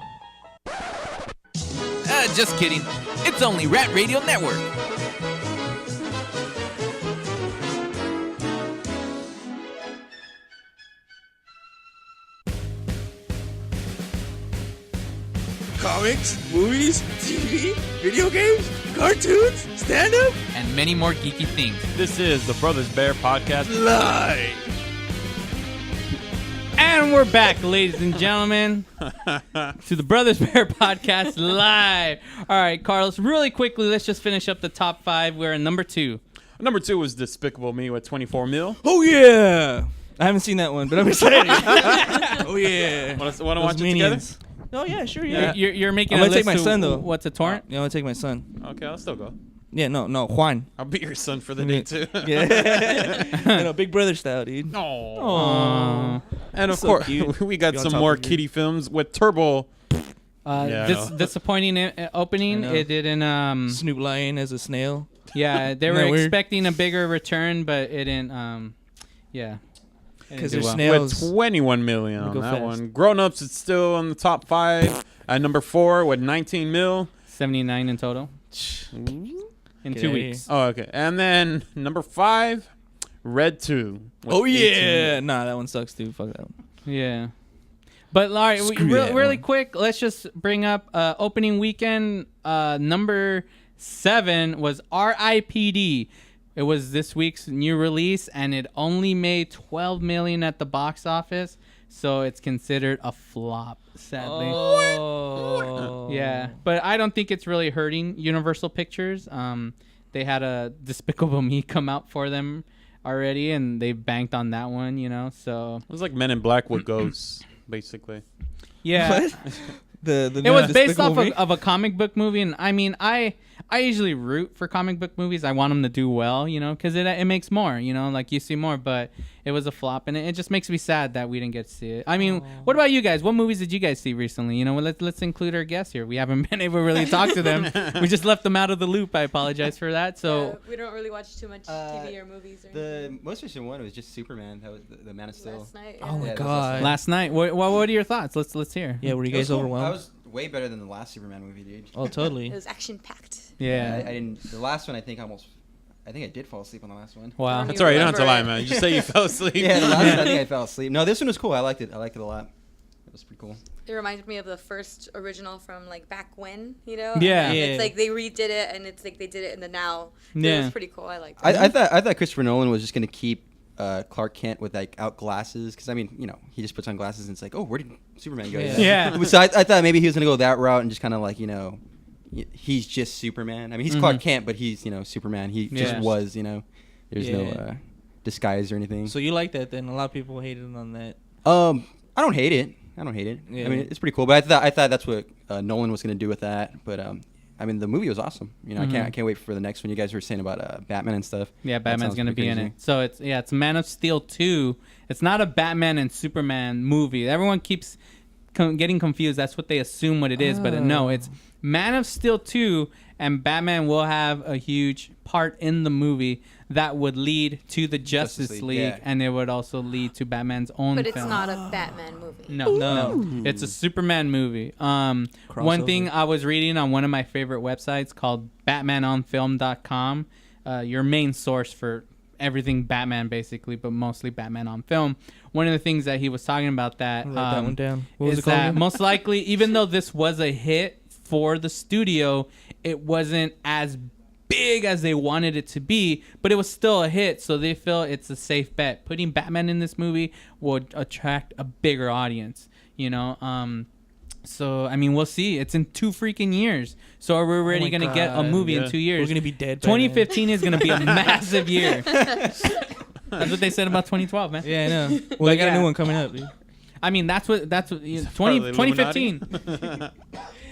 Just kidding. It's only Rat Radio Network. Comics, movies, TV, video games, cartoons, stand-up, And many more geeky things. This is the Brothers Bear Podcast live. And we're back, ladies and gentlemen, to the Brothers Bear Podcast live. All right, Carlos, really quickly, let's just finish up the top 5. We're in number 2. Number 2 was Despicable Me with 24 mil. Oh, yeah. I haven't seen that one, but I'm excited. Oh, yeah. Want to watch it together? Oh, yeah, sure, yeah. You're making I'm a going to take list my of son, though. What's a torrent? Yeah, I'm going to take my son. Okay, I'll still go. Yeah, no, Juan. I'll be your son for the day, too. Yeah. Big brother style, dude. Aww. And of So course, cute. we got Be on some top more of me. kiddie films with Turbo. Disappointing opening. I know. It didn't. Snoop Lion as a snail. Yeah, they Isn't were that weird? expecting a bigger return, but it didn't. Yeah. Because It they're didn't do well. snails. With 21 million on Go that fast. one. Grown Ups, it's still on the top 5. At number 4 with 19 mil. 79 in total. In Get 2 outta weeks. Oh, okay. And then number 5, Red 2. with Oh, 18 yeah. mil. Nah, that one sucks, too. Fuck that one. Yeah. But all right, Screw that really one. quick, let's just bring up opening weekend. Number 7 was R.I.P.D. It was this week's new release, and it only made 12 million at the box office, so it's considered a flop. Sadly. Oh. Yeah, but I don't think it's really hurting Universal Pictures. They had a Despicable Me come out for them already, and they banked on that one, so. It was like Men in Black with ghosts, basically. Yeah. What? The It was based Despicable off Me? of a comic book movie, and I mean, I usually root for comic book movies. I want them to do well, because it makes more, like you see more. But it was a flop, and it just makes me sad that we didn't get to see it. I mean, what about you guys? What movies did you guys see recently? Let's include our guests here. We haven't been able to really talk to them. We just left them out of the loop. I apologize for that. So we don't really watch too much TV or movies. Or The most recent one was just Superman. That was the Man of Steel. Last night. Oh, my that was God. last night, what are your thoughts? Let's hear. Yeah, were you It was guys cool. overwhelmed? That was way better than the last Superman movie, dude. Oh, totally. It was action packed. Yeah. I didn't. The last one, I think I did fall asleep on the last one. Wow. That's all right. You don't have to lie, man. You just say you fell asleep. Yeah, the last one, I think I fell asleep. No, this one was cool. I liked it. I liked it a lot. It was pretty cool. It reminded me of the first original from like back when, Yeah. And Yeah. it's like they redid it, and it's like they did it in the now. So Yeah. It was pretty cool. I liked it. I thought Christopher Nolan was just gonna keep Clark Kent with like out glasses, because I mean, he just puts on glasses and it's like, oh, where did Superman go? Yeah. So I thought maybe he was gonna go that route and just kind of like he's just Superman. I mean, he's Clark Kent, but he's Superman. He just was. There's no disguise or anything. So you like that then? A lot of people hated on that. I don't hate it. Yeah. I mean, it's pretty cool. But I thought that's what Nolan was gonna do with that. But I mean, the movie was awesome. I can't wait for the next one. You guys were saying about Batman and stuff. Yeah, That Batman's sounds gonna pretty be in crazy. it. So it's Man of Steel 2. It's not a Batman and Superman movie. Everyone keeps getting confused. That's what they assume what it is, but no, it's Man of Steel 2, and Batman will have a huge part in the movie that would lead to the Justice League, yeah. and it would also lead to Batman's own But it's film. not a Batman movie. No, it's a Superman movie. One thing I was reading on one of my favorite websites called BatmanOnFilm.com, your main source for everything Batman, basically, but mostly Batman on film. One of the things that he was talking about that, Write that one down. What was is it called that again? most likely, even though this was a hit for the studio, it wasn't as big as they wanted it to be, but it was still a hit, so they feel it's a safe bet. Putting Batman in this movie would attract a bigger audience, So I mean, we'll see. It's in 2 freaking years. So are we already my gonna get a God, movie in yeah. 2 years? We're gonna be dead by then. 2015 is gonna be a massive year. That's what they said about 2012, man. Yeah, I know. Well, they got a new one coming up, dude. I mean, that's what 2015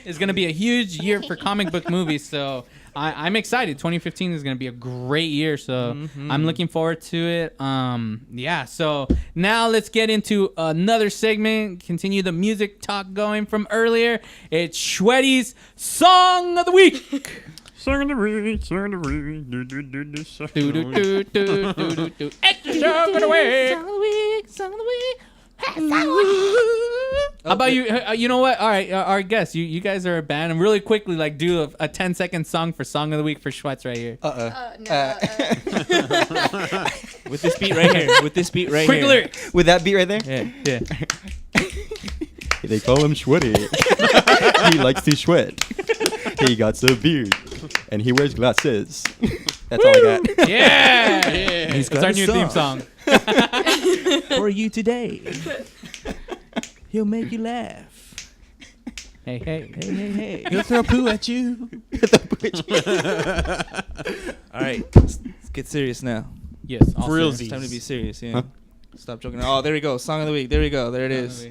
is going to be a huge year for comic book movies. So I'm excited. 2015 is going to be a great year. So I'm looking forward to it. Yeah. So now let's get into another segment. Continue the music talk going from earlier. It's Shwetty's Song of the Week. Song of the week, song of the week, do do do do, song of the Do, do, week. do, do, do, do, do. Extra song of the week. Song of the week. How about you? You know what? All right, our guests. You guys are a band, and really quickly, like, do a 10-second song for Song of the Week for Schwetz right here. With this beat right here. With this beat right Quick here. lyrics. With that beat right there? Yeah. They call him Shwetty. He likes to sweat. He got a beard. And he wears glasses. That's all I got. Yeah. He's It's our new theme song. For you today. He'll make you laugh. Hey, hey. Hey, hey, hey. He'll throw poo at you. All right. Let's get serious now. Yes. For It's time to be serious, yeah. Stop joking. Oh, there we go. Song of the week. There we go. There it is.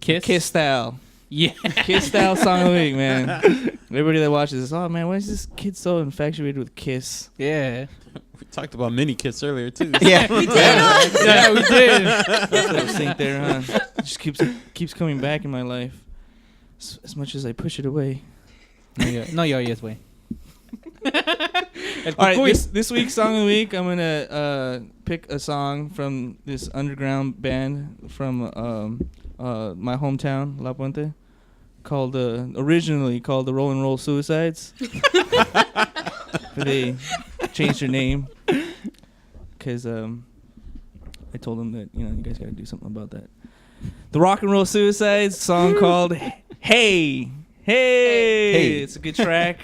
Kiss style. Yeah. Kiss style song of the week, man. Everybody that watches this, oh man, why is this kid so infatuated with Kiss? Yeah. We talked about Mini Kiss earlier too. Yeah. We did. Yeah, we did. That's what I was thinking there, huh? It just keeps coming back in my life. As much as I push it away. No, yes way. All right, this week's song of the week, I'm gonna pick a song from this underground band from my hometown, La Puente, called originally called the Roll and Roll Suicides. But they changed their name because I told them that you guys got to do something about that. The Rock and Roll Suicides song called Hey. It's a good track.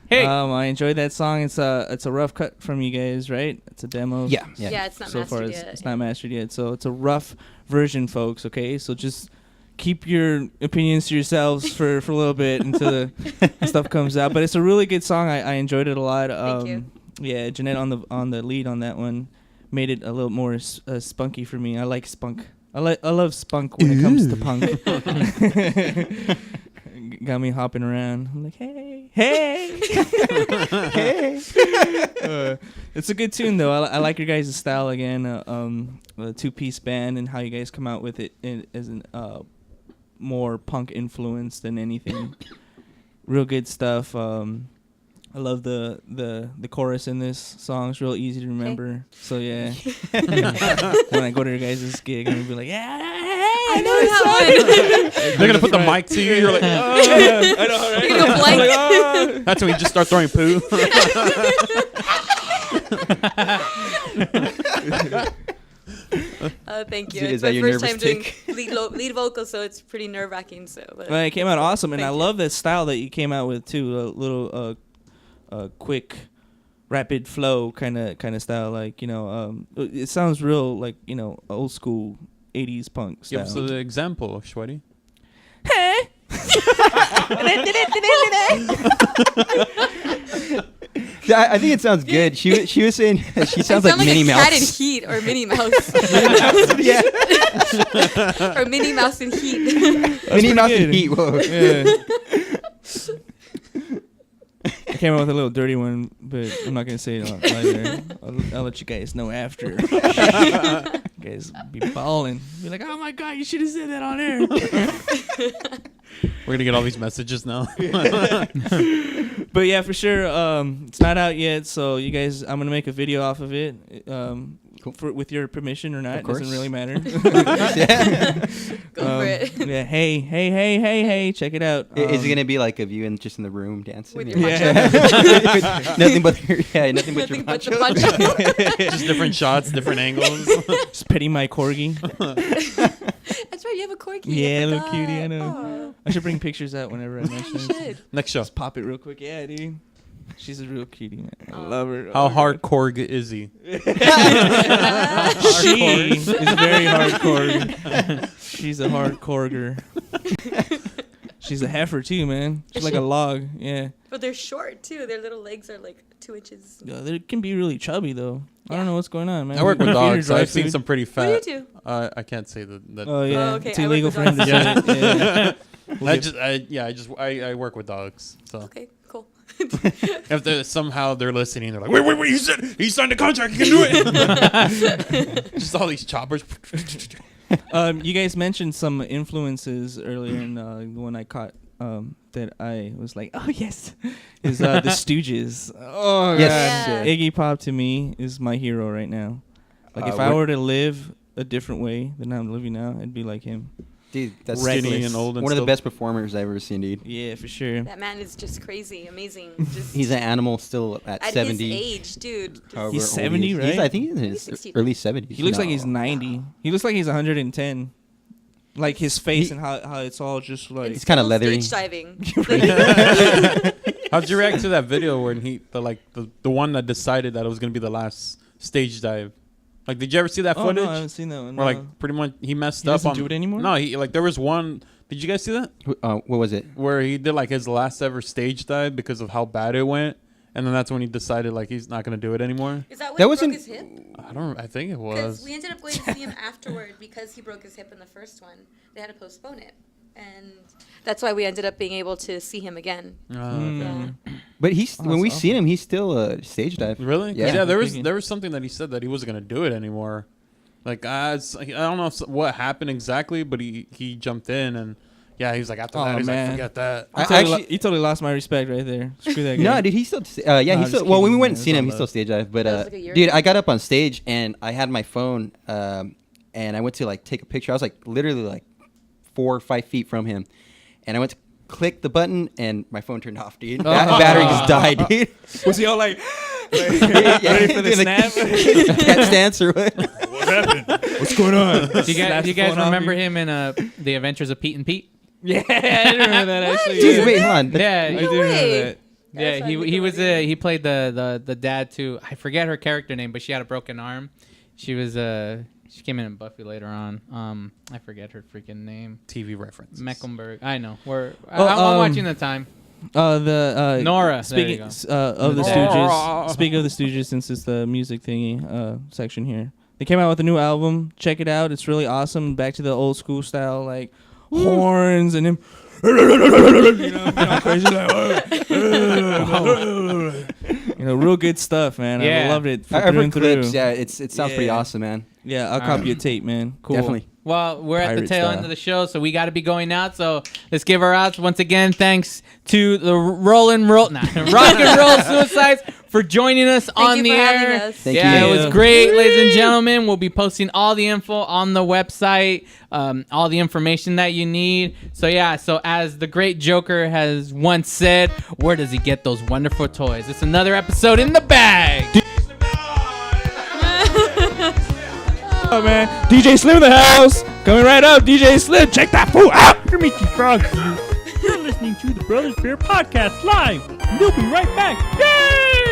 Hey. I enjoyed that song. It's a rough cut from you guys, right? It's a demo. Yeah. Yeah, it's not so mastered far yet. it's not mastered yet. So it's a rough version, folks. Okay, so just keep your opinions to yourselves for a little bit until the stuff comes out. But it's a really good song. I enjoyed it a lot. Thank you. Yeah, Jeanette on the lead on that one made it a little more spunky for me. I like spunk. I love spunk when it comes to punk. Got me hopping around. I'm like, hey. It's a good tune though. I like your guys' style again. A 2-piece band and how you guys come out with it as an more punk influence than anything. Real good stuff. I love the chorus in this song. It's real easy to remember. So yeah, when I go to your guys' gig, I'm gonna be like, I know that one. They're gonna put the mic to you. You're like, I know, right? You're gonna go blank. Like, oh. That's when you just start throwing poo. Thank you. Is It's that my your first time nervous doing lead vocal, so it's pretty nerve wracking. So, but Well, it came out awesome, and I Thank you. love that style that you came out with too. A little quick, rapid flow kind of style. Like it sounds real like old school 80s punk Give us style. an example, Shwetty. Yeah, I think it sounds good. She was saying she sounds I like sound Minnie a Mouse. cat in Heat or Minnie Mouse. Yeah. Or Minnie Mouse in Heat. Minnie Mouse good. and Heat. Whoa. Yeah. I came out with a little dirty one, but I'm not gonna say it later. I'll let you guys know after. You guys be balling. Be like, oh my god, you should have said that on air. We're gonna get all these messages now. But yeah, for sure. It's not out yet, so you guys, I'm gonna make a video off of it. With your permission or not, Of course. doesn't really matter. Yeah. Go for it. Yeah, hey, check it out. Is it gonna be like of you and just in the room dancing? With or- your With nothing but nothing but your Nothing but the poncho. Just different shots, different angles. Just petting my corgi. That's right. You have a corgi. Yeah, I little forgot. cutie. I know. Oh. I should bring pictures out whenever I mention You it. should. Next show. Just pop it real quick. Yeah, dude. She's a real cutie, man. I love her. How hardcore is he? She is very hardcore. She's a hardcore. She's a heifer too, man. She's like a log. Yeah. But they're short too. Their little legs are like 2 inches. Yeah, they can be really chubby though. I don't know what's going on, man. I work with Feed her dogs. dry I've seen food. some pretty fat. What do you do? I can't say that. Oh yeah, Oh, okay. it's I work illegal with for him to dogs. say it. Yeah. I work with dogs. So Okay, cool. if somehow they're listening, they're like, wait, he signed a contract, he can do it. Just all these choppers. You guys mentioned some influences earlier, and the one I caught that I was like, oh yes, is the Stooges. Oh Yes. god, Iggy Pop to me is my hero right now. Like if I were to live a different way than I'm living now, I'd be like him. Dude, that's skinny and old and one of the still- best performers I've ever seen, dude. Yeah, for sure. That man is just crazy, amazing. Just He's an animal still at 70. his age, dude. Just however He's old 70, he is. right? I think he's in his 60. early 70s. He looks like he's 90. He looks like he's 110. Like his face and how it's all just like. It's kind of leathery. stage diving. How'd you react to that video when the one that decided that it was gonna be the last stage dive? Like, did you ever see that Oh, footage? no, I haven't seen that one. Where no. like pretty much he messed He up doesn't on. do it anymore? No, he like there was one. Did you guys see that? What was it? Where he did like his last ever stage dive because of how bad it went, and then that's when he decided like he's not gonna do it anymore. Is that when That he wasn't- broke his hip? I think it Because was. we ended up going to see him afterward because he broke his hip in the first one. They had to postpone it. And that's why we ended up being able to see him again. Yeah. But he's Oh, when we that's seen him, he's still a stage dive. Really? Yeah. There was something that he said that he wasn't gonna do it anymore. Like I don't know what happened exactly, but he jumped in and he was like after that he's like forget that. You totally lost my respect right there. Screw that guy. No, dude, he still. No, He I'm still. just Well, when we kidding, went and man. seen It's him, all he still love. stage dive. But That was like a year dude, ago. I got up on stage and I had my phone, and I went to like take a picture. I was like literally like 4 or 5 feet from him, and I went to click the button and my phone turned off, dude. Battery just died, dude. Was he all like ready for the snap? Cat stance or what? What happened? What's going on? Do you guys remember him in The Adventures of Pete and Pete? Yeah, I remember that actually. Dude, yeah. wait, hold on. Yeah, I do remember that. Yeah, he played the dad to, I forget her character name, but she had a broken arm. She was she came in Buffy later on. I forget her freaking name. TV reference. Mecklenburg. I know. I'm watching the time. Nora. Nora. Speaking There you of the Stooges, speaking of the Stooges, since it's the music thingy section here, they came out with a new album. Check it out. It's really awesome. Back to the old school style, like horns and him. Crazy real good stuff, man. I loved it. I've heard clips. Yeah, it sounds pretty awesome, man. Yeah, I'll copy a tape, man. Cool. Definitely. Well, we're at the Pirate tail style. end of the show, so we got to be going out. So let's give our outs once again. Thanks to the Rock and Roll Suicides for joining us on you the for having air. us. Thank Yeah, you. it was great, ladies and gentlemen. We'll be posting all the info on the website, all the information that you need. So yeah, so as the great Joker has once said, where does he get those wonderful toys? It's another episode in the bag. Oh man, DJ Slim in the house, coming right up. DJ Slim, check that fool out. Kermit Frogs here. You're listening to the Brothers Bear Podcast live. And they'll be right back. Yay!